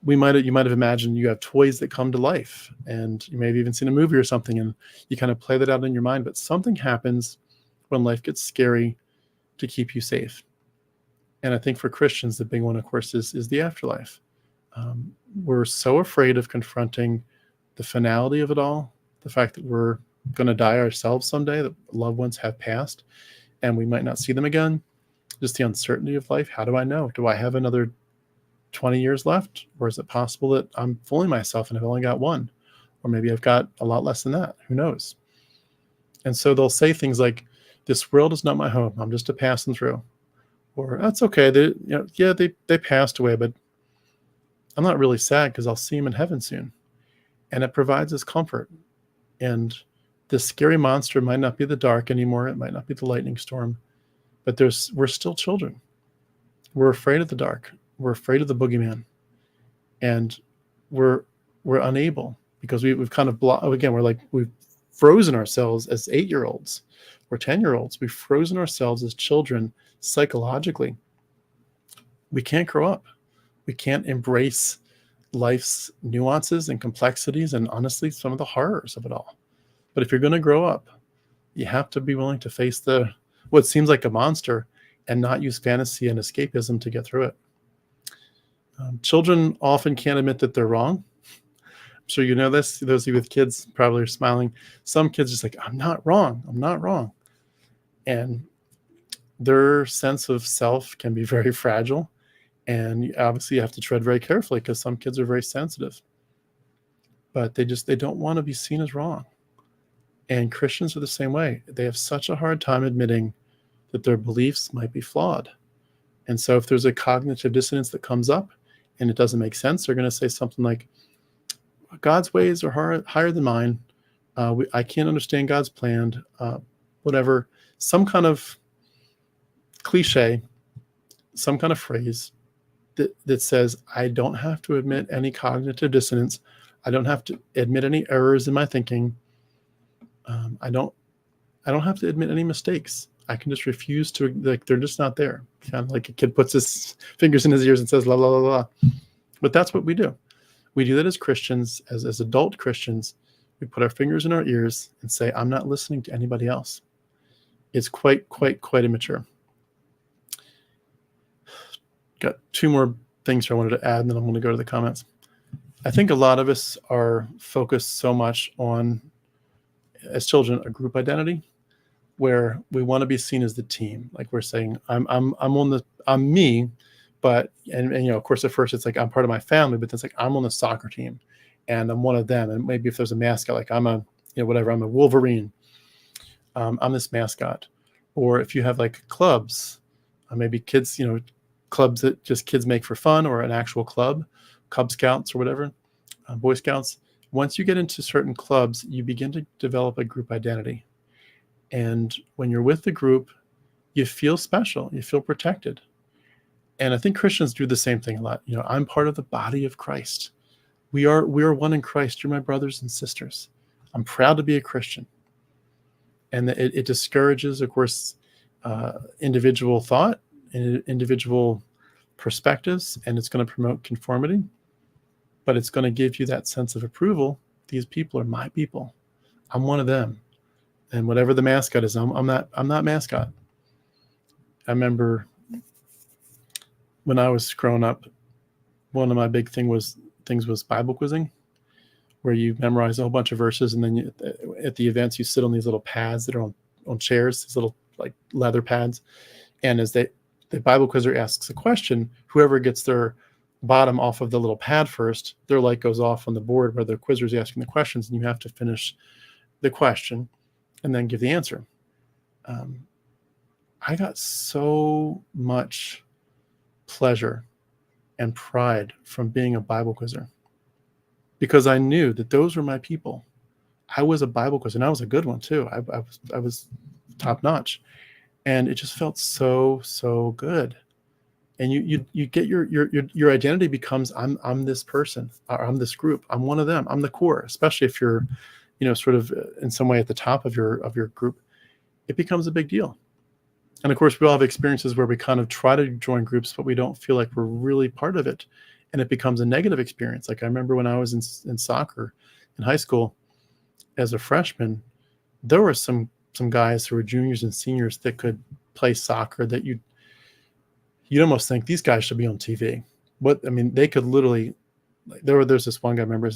you might have imagined you have toys that come to life, and you may have even seen a movie or something, and you kind of play that out in your mind. But something happens when life gets scary to keep you safe. And I think for Christians, the big one, of course, is the afterlife. We're so afraid of confronting the finality of it all, the fact that we're going to die ourselves someday, that loved ones have passed, and we might not see them again. Just the uncertainty of life. How do I know? Do I have another 20 years left? Or is it possible that I'm fooling myself and I've only got one? Or maybe I've got a lot less than that. Who knows? And so they'll say things like, this world is not my home. I'm just a passing through. Or that's okay. They passed away, but I'm not really sad because I'll see them in heaven soon. And it provides us comfort. And this scary monster might not be the dark anymore. It might not be the lightning storm, but we're still children. We're afraid of the dark. We're afraid of the boogeyman, and we're unable because we've kind of we've frozen ourselves as 8-year-olds or 10-year-olds. We've frozen ourselves as children psychologically. We can't grow up. We can't embrace life's nuances and complexities and honestly some of the horrors of it all. But if you're going to grow up, you have to be willing to face what seems like a monster and not use fantasy and escapism to get through it. Children often can't admit that they're wrong. I'm sure you know this. Those of you with kids probably are smiling. Some kids just like, I'm not wrong. I'm not wrong. And their sense of self can be very fragile. And obviously you have to tread very carefully because some kids are very sensitive. But they don't want to be seen as wrong. And Christians are the same way. They have such a hard time admitting that their beliefs might be flawed. And so if there's a cognitive dissonance that comes up and it doesn't make sense, they're going to say something like, God's ways are higher than mine. I can't understand God's plan. Whatever. Some kind of cliche, some kind of phrase that says, I don't have to admit any cognitive dissonance. I don't have to admit any errors in my thinking. I don't have to admit any mistakes. I can just refuse to, they're just not there. Kind of like a kid puts his fingers in his ears and says, la, la, la, la. But that's what we do. We do that as Christians, as adult Christians. We put our fingers in our ears and say, I'm not listening to anybody else. It's quite immature. Got 2 more things I wanted to add, and then I'm going to go to the comments. I think a lot of us are focused so much on, as children, a group identity, where we want to be seen as the team. Like we're saying, I'm me, but and of course at first it's like I'm part of my family, but it's like I'm on the soccer team, and I'm one of them. And maybe if there's a mascot, like I'm a I'm a Wolverine. I'm this mascot. Or if you have like clubs, maybe kids, clubs that just kids make for fun, or an actual club, Cub Scouts or whatever, Boy Scouts. Once you get into certain clubs, you begin to develop a group identity. And when you're with the group, you feel special, you feel protected. And I think Christians do the same thing a lot. I'm part of the body of Christ. We are one in Christ. You're my brothers and sisters. I'm proud to be a Christian. And it discourages, of course, individual thought and individual perspectives, and it's going to promote conformity, but it's going to give you that sense of approval. These people are my people. I'm one of them. And whatever the mascot is, I'm not mascot. I remember when I was growing up, one of my big things was Bible quizzing, where you memorize a whole bunch of verses, and then at the events you sit on these little pads that are on chairs, these little like leather pads, and as The Bible quizzer asks a question. Whoever gets their bottom off of the little pad first, their light goes off on the board where the quizzer is asking the questions, and you have to finish the question and then give the answer. I got so much pleasure and pride from being a Bible quizzer because I knew that those were my people. I was a Bible quizzer, and I was a good one too. I was top notch, and it just felt so good. And you get your identity becomes I'm this person, or I'm this group, I'm one of them, I'm the core. Especially if you're, sort of in some way at the top of your group, it becomes a big deal. And of course, we all have experiences where we kind of try to join groups, but we don't feel like we're really part of it, and it becomes a negative experience. Like I remember when I was in soccer in high school as a freshman, there were some guys who were juniors and seniors that could play soccer that you'd almost think these guys should be on TV. They could literally, there's this one guy, I remember,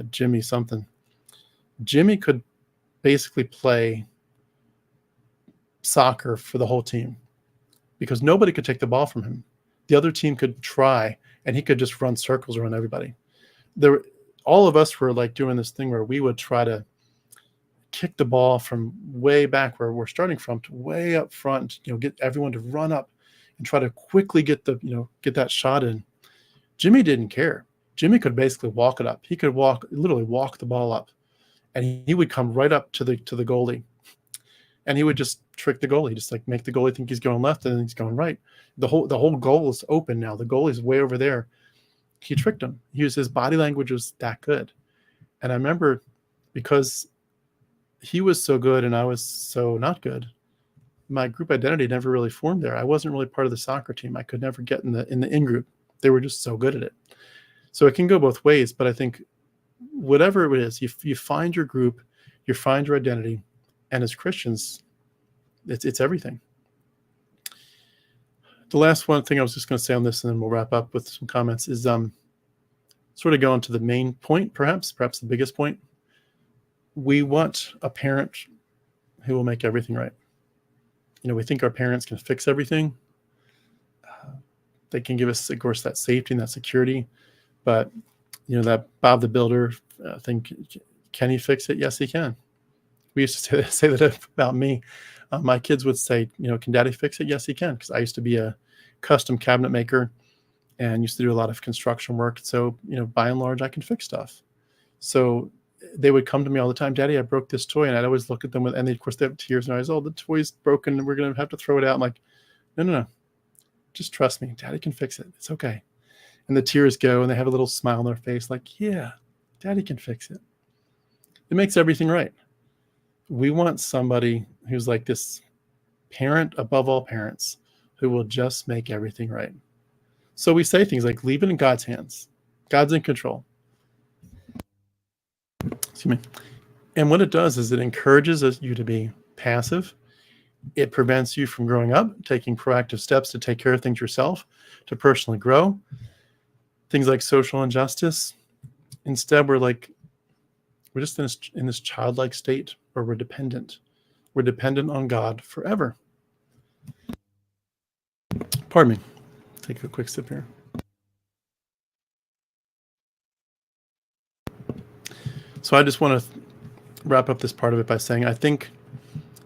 Jimmy something. Jimmy could basically play soccer for the whole team because nobody could take the ball from him. The other team could try, and he could just run circles around everybody. All of us were like doing this thing where we would try to kick the ball from way back where we're starting from to way up front, get everyone to run up and try to quickly get that shot in. Jimmy didn't care. Jimmy could basically walk it up. He could literally walk the ball up, and he would come right up to the goalie, and he would just trick the goalie, just like make the goalie think he's going left and then he's going right. The whole goal is open now. The goalie's way over there. He tricked him. His body language was that good. And I remember because he was so good and I was so not good, my group identity never really formed there. I wasn't really part of the soccer team. I could never get in the in-group. They were just so good at it. So it can go both ways, but I think whatever it is, you find your group, you find your identity, and as Christians, it's everything. The last one thing I was just going to say on this, and then we'll wrap up with some comments, is sort of going to the main point, perhaps the biggest point. We want a parent who will make everything right. We think our parents can fix everything. They can give us, of course, that safety and that security. But, that Bob the Builder thing, can he fix it? Yes, he can. We used to say that about me. My kids would say, can Daddy fix it? Yes, he can. Because I used to be a custom cabinet maker and used to do a lot of construction work. So, by and large, I can fix stuff. So they would come to me all the time, Daddy, I broke this toy. And I'd always look at them and of course they have tears in their eyes. Oh, the toy's broken and we're going to have to throw it out. I'm like, no. Just trust me. Daddy can fix it. It's okay. And the tears go and they have a little smile on their face like, yeah, Daddy can fix it. It makes everything right. We want somebody who's like this parent above all parents who will just make everything right. So we say things like, leave it in God's hands. God's in control. Excuse me. And what it does is it encourages you to be passive. It prevents you from growing up, taking proactive steps to take care of things yourself, to personally grow. Things like social injustice. Instead, we're just in this childlike state where we're dependent. We're dependent on God forever. Pardon me. Take a quick sip here. So I just want to wrap up this part of it by saying I think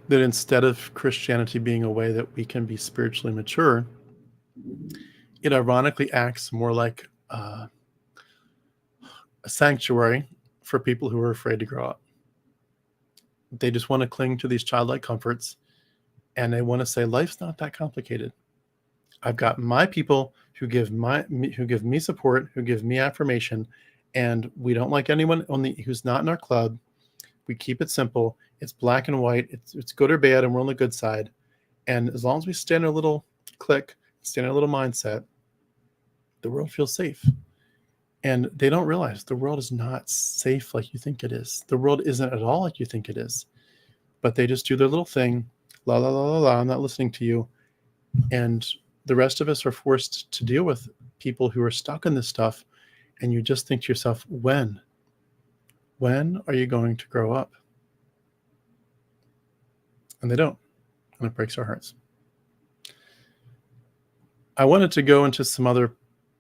that instead of Christianity being a way that we can be spiritually mature, it ironically acts more like a sanctuary for people who are afraid to grow up. They just want to cling to these childlike comforts, and they want to say, life's not that complicated. I've got my people who give me support, who give me affirmation, and we don't like anyone who's not in our club. We keep it simple. It's black and white. It's good or bad, and we're on the good side. And as long as we stay in a little clique, stay in a little mindset, the world feels safe. And they don't realize the world is not safe like you think it is. The world isn't at all like you think it is. But they just do their little thing. La, la, la, la, la. I'm not listening to you. And the rest of us are forced to deal with people who are stuck in this stuff. And you just think to yourself, when are you going to grow up? And they don't. And it breaks our hearts. I wanted to go into some other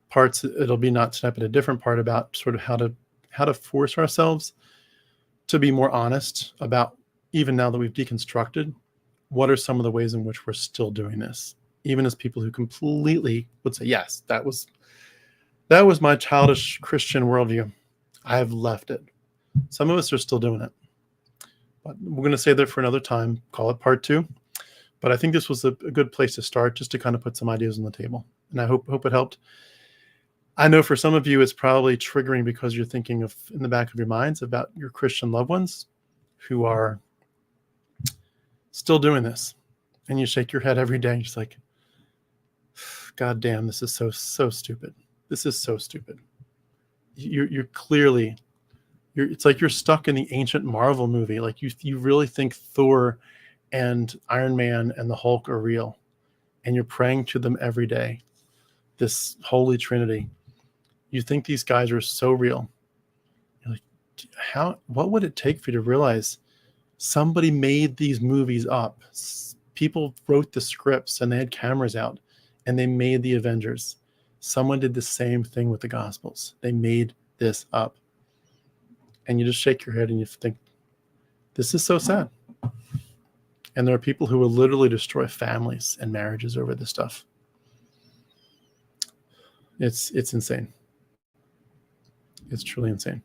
parts. It'll be not tonight, but a different part about sort of how to force ourselves to be more honest about, even now that we've deconstructed, what are some of the ways in which we're still doing this, even as people who completely would say, yes, that was my childish Christian worldview. I have left it. Some of us are still doing it. But we're going to say that for another time, call it part 2. But I think this was a good place to start, just to kind of put some ideas on the table. And I hope it helped. I know for some of you, it's probably triggering because you're thinking of, in the back of your minds, about your Christian loved ones who are still doing this. And you shake your head every day. You're just like, God damn, this is so stupid. This is so stupid. You're clearly, it's like you're stuck in the ancient Marvel movie. Like you really think Thor and Iron Man and the Hulk are real, and you're praying to them every day, this holy trinity. You think these guys are so real. You're like, what would it take for you to realize somebody made these movies up? People wrote the scripts and they had cameras out and they made the Avengers. Someone did the same thing with the Gospels. They made this up. And you just shake your head and you think, this is so sad. And there are people who will literally destroy families and marriages over this stuff. It's insane. It's truly insane.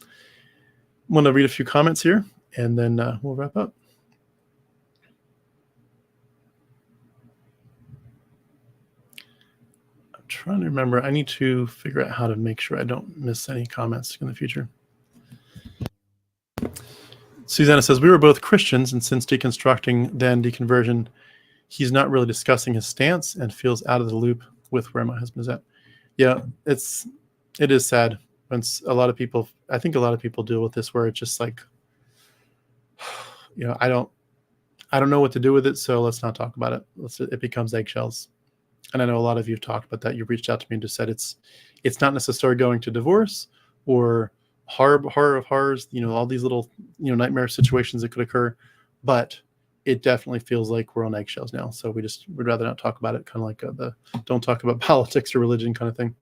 I'm going to read a few comments here, and then we'll wrap up. I'm trying to remember. I need to figure out how to make sure I don't miss any comments in the future. Susanna says, we were both Christians, and since deconstructing, then deconversion, he's not really discussing his stance and feels out of the loop with where my husband is at. Yeah, it is sad. When a lot of people, I think a lot of people deal with this, where it's just like, I don't know what to do with it, so let's not talk about it. It becomes eggshells. And I know a lot of you have talked about that. You've reached out to me and just said it's not necessarily going to divorce or horror of horrors, all these little, nightmare situations that could occur, but it definitely feels like we're on eggshells now. So we'd rather not talk about it, kind of like the don't talk about politics or religion kind of thing.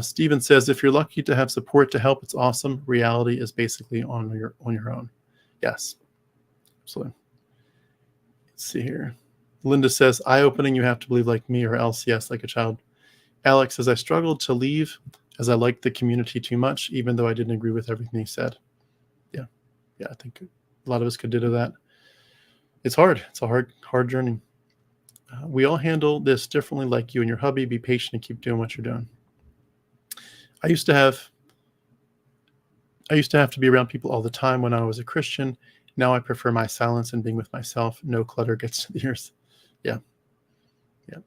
Stephen says, if you're lucky to have support to help, it's awesome. Reality is basically on your own. Yes, absolutely. Let's see here. Linda says, eye-opening, you have to believe like me or else, yes, like a child. Alex says, I struggled to leave as I liked the community too much, even though I didn't agree with everything he said. Yeah, I think a lot of us could do that. It's hard. It's a hard journey. We all handle this differently, like you and your hubby. Be patient and keep doing what you're doing. I used to have to be around people all the time when I was a Christian. Now I prefer my silence and being with myself. No clutter gets to the ears. Yeah,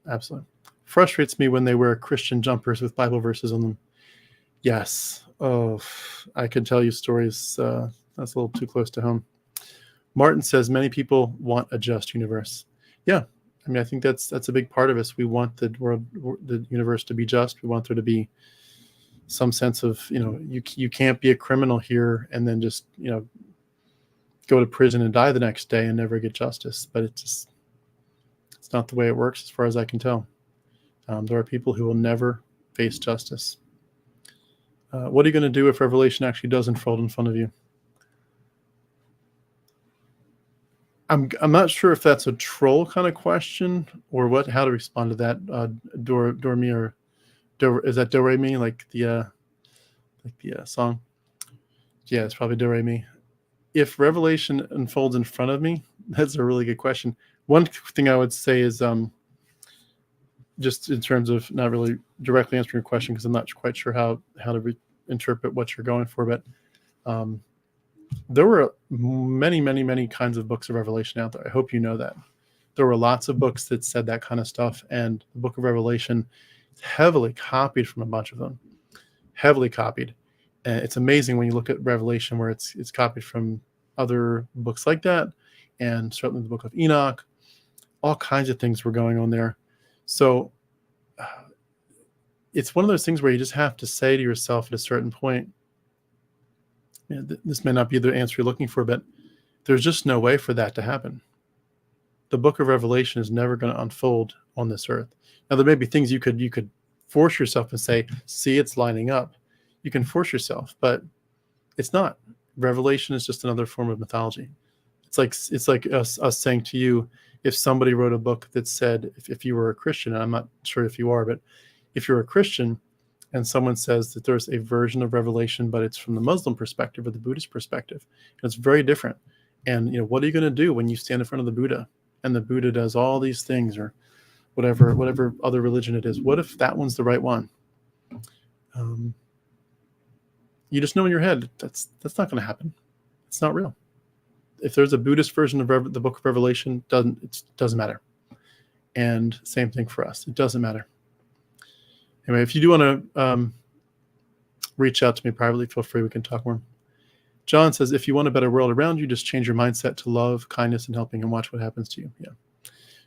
absolutely. Frustrates me when they wear Christian jumpers with Bible verses on them. Yes. Oh, I could tell you stories. That's a little too close to home. Martin says many people want a just universe. Yeah. I mean, I think that's a big part of us. We want the universe to be just. We want there to be some sense of, you can't be a criminal here and then just, go to prison and die the next day and never get justice. But it's not the way it works as far as I can tell. There are people who will never face justice. What are you going to do if revelation actually does unfold in front of you? I'm not sure if that's a troll kind of question or how to respond to that. Dormi or is that Do Re Mi, like the song? Yeah, it's probably Do Re Mi. If revelation unfolds in front of me, that's a really good question. One thing I would say is just in terms of not really directly answering your question, because I'm not quite sure how to interpret what you're going for, but there were many kinds of books of Revelation out there. I hope you know that. There were lots of books that said that kind of stuff, and the book of Revelation is heavily copied from a bunch of them. Heavily copied. And it's amazing when you look at Revelation where it's copied from other books like that, and certainly the book of Enoch. All kinds of things were going on there. So it's one of those things where you just have to say to yourself at a certain point, this may not be the answer you're looking for, but there's just no way for that to happen. the book of Revelation is never going to unfold on this earth. Now, there may be things you could force yourself and say, see, it's lining up. You can force yourself, but it's not. Revelation is just another form of mythology. It's like us saying to you, if somebody wrote a book that said, if you were a Christian, and I'm not sure if you are, but if you're a Christian and someone says that there's a version of Revelation, but it's from the Muslim perspective or the Buddhist perspective, and it's very different. And what are you going to do when you stand in front of the Buddha and the Buddha does all these things, or whatever other religion it is? What if that one's the right one? You just know in your head that's not going to happen. It's not real. If there's a Buddhist version of the book of Revelation, it doesn't matter. And same thing for us. It doesn't matter. Anyway, if you do want to reach out to me privately, feel free. We can talk more. John says, if you want a better world around you, just change your mindset to love, kindness, and helping, and watch what happens to you. Yeah.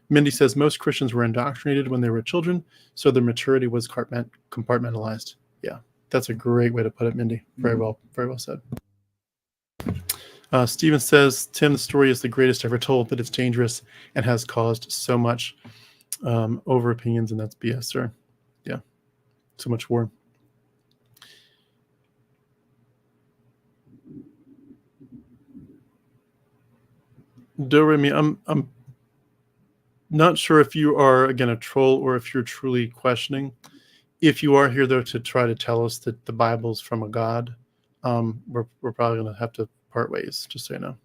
Mindy says, most Christians were indoctrinated when they were children, so their maturity was compartmentalized. Yeah, that's a great way to put it, Mindy. Very well said. Stephen says, Tim, the story is the greatest ever told, but it's dangerous and has caused so much over opinions, and that's BS, sir. Yeah, so much war. Doremi, I'm not sure if you are, again, a troll or if you're truly questioning. If you are here, though, to try to tell us that the Bible's from a God, we're probably going to have to part ways, just so you know.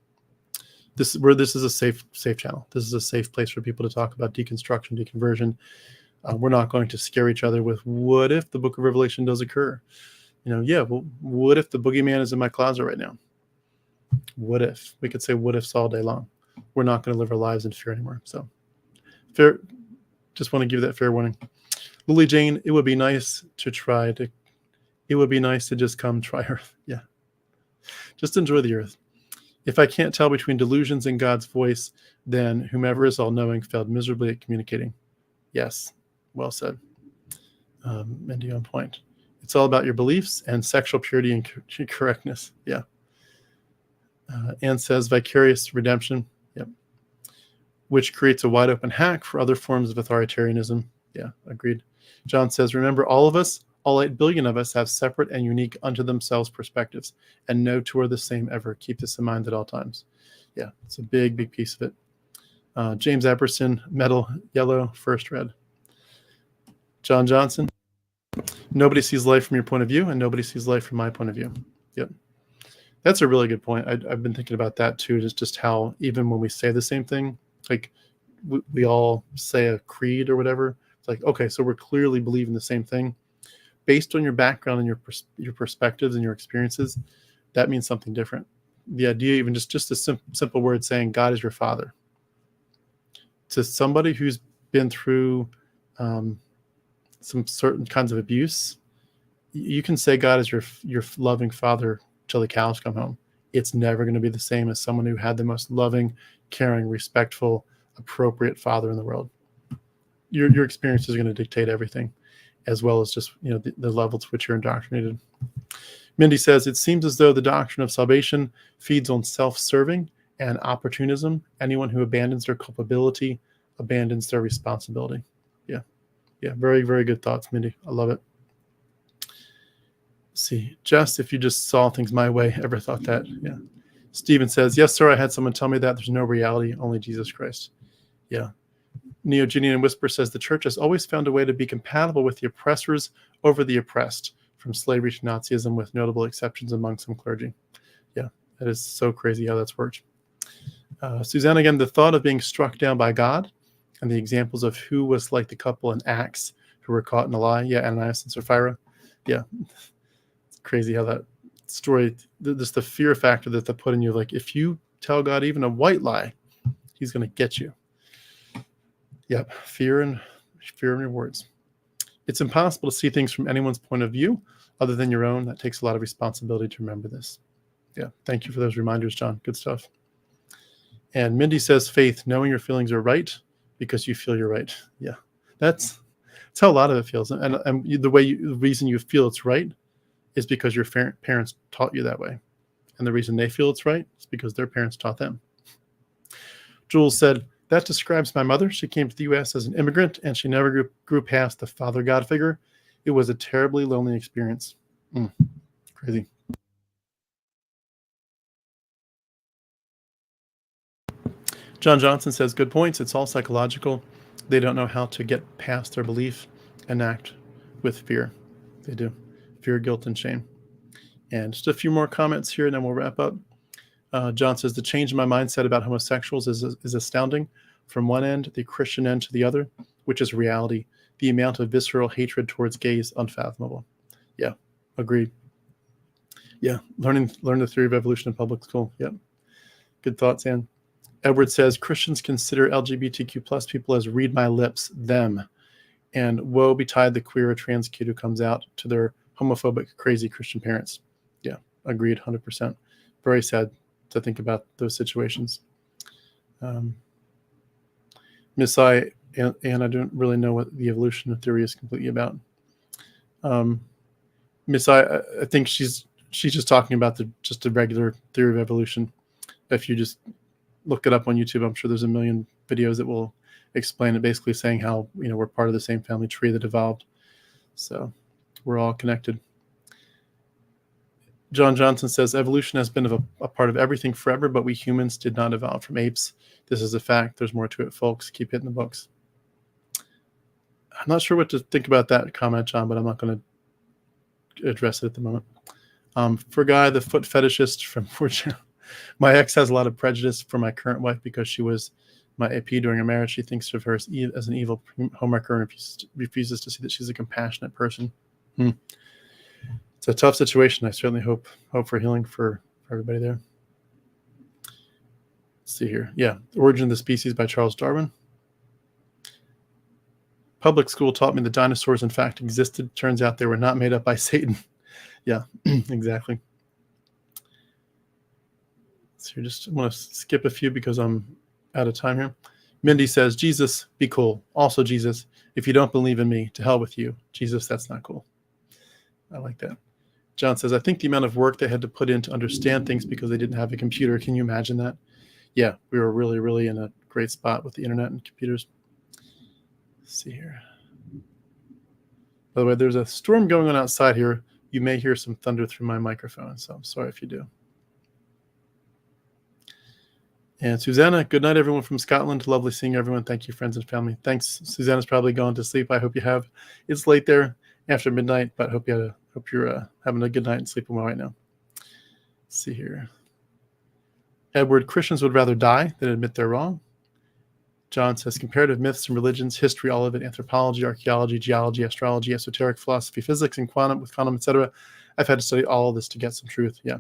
This is a safe channel. This is a safe place for people to talk about deconstruction, deconversion. We're not going to scare each other with what if the book of Revelation does occur. Well, what if the boogeyman is in my closet right now? What if? We could say what ifs all day long. We're not going to live our lives in fear anymore. So, fair. Just want to give that fair warning. Lily Jane, it would be nice to just come try Earth. Yeah. Just enjoy the Earth. If I can't tell between delusions and God's voice, then whomever is all-knowing failed miserably at communicating. Yes. Well said. Mindy on point. It's all about your beliefs and sexual purity and correctness. Yeah. Anne says vicarious redemption. Yep. Which creates a wide open hack for other forms of authoritarianism. Yeah, agreed. John says, remember, all of us, all 8 billion of us, have separate and unique unto themselves perspectives, and no two are the same ever. Keep this in mind at all times. Yeah, it's a big piece of it. James Epperson, metal, yellow, first red. John Johnson, nobody sees life from your point of view, and nobody sees life from my point of view. Yep. That's a really good point. I've been thinking about that too, just how even when we say the same thing, like we all say a creed or whatever, it's like, okay, so we're clearly believing the same thing. Based on your background and your perspectives and your experiences, that means something different. The idea, even just a simple word saying God is your father. To somebody who's been through some certain kinds of abuse, you can say God is your loving father till the cows come home. It's never going to be the same as someone who had the most loving, caring, respectful, appropriate father in the world. Your experience is going to dictate everything, as well as just the level to which you're indoctrinated. Mindy says, it seems as though the doctrine of salvation feeds on self-serving and opportunism. Anyone who abandons their culpability abandons their responsibility. Yeah, very, very good thoughts, Mindy. I love it. Let's see, Jess, if you just saw things my way, ever thought that? Yeah. Stephen says, yes, sir, I had someone tell me that there's no reality, only Jesus Christ. Yeah. Neogenian Whisper says, the church has always found a way to be compatible with the oppressors over the oppressed, from slavery to Nazism, with notable exceptions among some clergy. Yeah, that is so crazy how that's worked. Suzanne, again, the thought of being struck down by God and the examples of who was like the couple in Acts who were caught in a lie. Yeah, Ananias and Sapphira. Yeah, it's crazy how that story, just the fear factor that they put in you. Like, if you tell God even a white lie, he's going to get you. Yep, fear in your words. It's impossible to see things from anyone's point of view other than your own. That takes a lot of responsibility to remember this. Yeah, thank you for those reminders, John. Good stuff. And Mindy says, faith, knowing your feelings are right because you feel you're right. Yeah, that's how a lot of it feels. And the reason you feel it's right is because your parents taught you that way. And the reason they feel it's right is because their parents taught them. Jules said, That describes my mother. She came to the U.S. as an immigrant, and she never grew past the father God figure. It was a terribly lonely experience. Crazy. John Johnson says, good points. It's all psychological. They don't know how to get past their belief and act with fear. They do. Fear, guilt, and shame. And just a few more comments here, and then we'll wrap up. John says, the change in my mindset about homosexuals is astounding. From one end, the Christian end, to the other, which is reality. The amount of visceral hatred towards gays, unfathomable. Yeah, agreed. Yeah, learn the theory of evolution in public school. Yep. Good thoughts, Ann. Edward says, Christians consider LGBTQ plus people as read my lips, them. And woe betide the queer or trans kid who comes out to their homophobic, crazy Christian parents. Yeah, agreed, 100%. Very sad to think about those situations. Miss I, and I don't really know what the evolution theory is completely about. Miss I think she's just talking about just a regular theory of evolution. If you just look it up on YouTube, I'm sure there's a million videos that will explain it, basically saying how, we're part of the same family tree that evolved. So we're all connected. John Johnson says, evolution has been a part of everything forever, but we humans did not evolve from apes. This is a fact. There's more to it, folks. Keep hitting the books. I'm not sure what to think about that comment, John, but I'm not going to address it at the moment. For Guy, the foot fetishist from Fortune. My ex has a lot of prejudice for my current wife because she was my AP during our marriage. She thinks of her as an evil homewrecker and refuses to see that she's a compassionate person. It's a tough situation. I certainly hope for healing for everybody there. Let's see here. Yeah, Origin of the Species by Charles Darwin. Public school taught me the dinosaurs in fact existed. Turns out they were not made up by Satan. Yeah, exactly. So I just want to skip a few because I'm out of time here. Mindy says, Jesus, be cool. Also, Jesus, if you don't believe in me, to hell with you. Jesus, that's not cool. I like that. John says, I think the amount of work they had to put in to understand things because they didn't have a computer. Can you imagine that? Yeah, we were really, really in a great spot with the internet and computers. Let's see here. By the way, there's a storm going on outside here. You may hear some thunder through my microphone, so I'm sorry if you do. And Susanna, good night, everyone from Scotland. Lovely seeing everyone. Thank you, friends and family. Thanks. Susanna's probably gone to sleep. I hope you have. It's late there after midnight, but hope you're having a good night and sleeping well right now. Let's see here. Edward, Christians would rather die than admit they're wrong. John says, comparative myths and religions, history, all of it, anthropology, archaeology, geology, astrology, esoteric philosophy, physics, and quantum, etc. I've had to study all of this to get some truth. Yeah,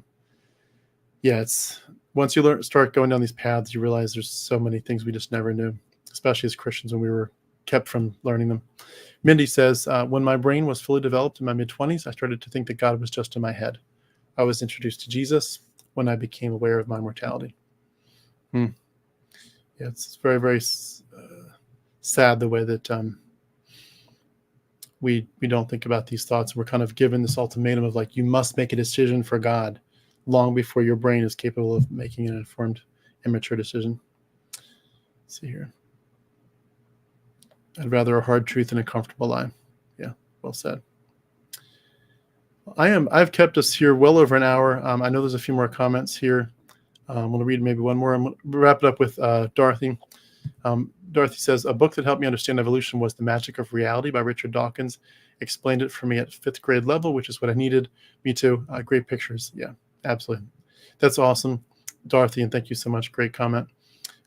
it's once you start going down these paths, you realize there's so many things we just never knew, especially as Christians when we were kept from learning them. Mindy says, when my brain was fully developed in my mid-20s, I started to think that God was just in my head. I was introduced to Jesus when I became aware of my mortality. Yeah, it's very, very sad the way that we don't think about these thoughts. We're kind of given this ultimatum of like, you must make a decision for God long before your brain is capable of making an informed, immature decision. Let's see here. I'd rather a hard truth than a comfortable lie. Yeah, well said. I've kept us here well over an hour. I know there's a few more comments here. I'm going to read maybe one more. I'm going to wrap it up with Dorothy. Dorothy says, a book that helped me understand evolution was The Magic of Reality by Richard Dawkins. Explained it for me at 5th grade level, which is what I needed. Me too. Great pictures. Yeah, absolutely. That's awesome, Dorothy, and thank you so much. Great comment.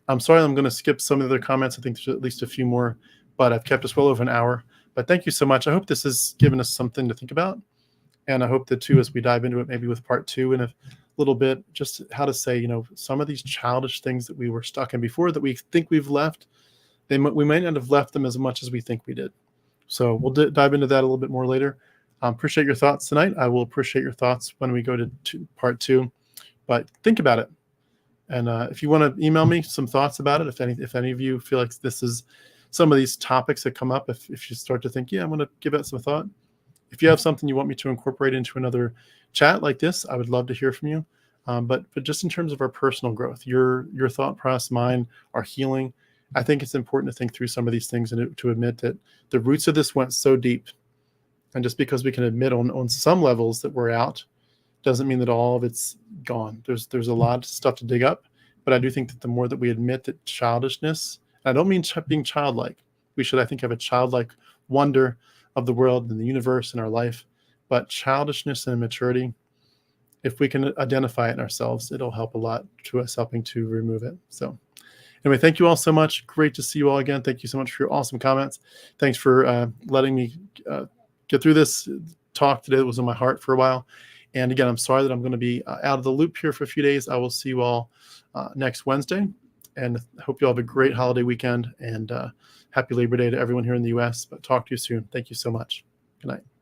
I'm sorry I'm going to skip some of the other comments. I think there's at least a few more, but I've kept us well over an hour. But thank you so much. I hope this has given us something to think about. And I hope that, too, as we dive into it, maybe with part 2 in a little bit, just how to say, some of these childish things that we were stuck in before that we think we've left, we might not have left them as much as we think we did. So we'll dive into that a little bit more later. Appreciate your thoughts tonight. I will appreciate your thoughts when we go to part 2. But think about it. And if you want to email me some thoughts about it, if any of you feel like this is some of these topics that come up, if you start to think, yeah, I'm going to give it some thought. If you have something you want me to incorporate into another chat like this, I would love to hear from you. But just in terms of our personal growth, your thought process, mine, our healing, I think it's important to think through some of these things and to admit that the roots of this went so deep. And just because we can admit on some levels that we're out, doesn't mean that all of it's gone. There's a lot of stuff to dig up, but I do think that the more that we admit that childishness, and I don't mean being childlike. We should, I think, have a childlike wonder of the world and the universe and our life, but childishness and immaturity, if we can identify it in ourselves, it'll help a lot to us helping to remove it. So anyway, thank you all so much. Great to see you all again. Thank you so much for your awesome comments. Thanks for letting me get through this talk today. It was on my heart for a while. And again, I'm sorry that I'm going to be out of the loop here for a few days. I will see you all next Wednesday. And I hope you all have a great holiday weekend. And happy Labor Day to everyone here in the U.S. But talk to you soon. Thank you so much. Good night.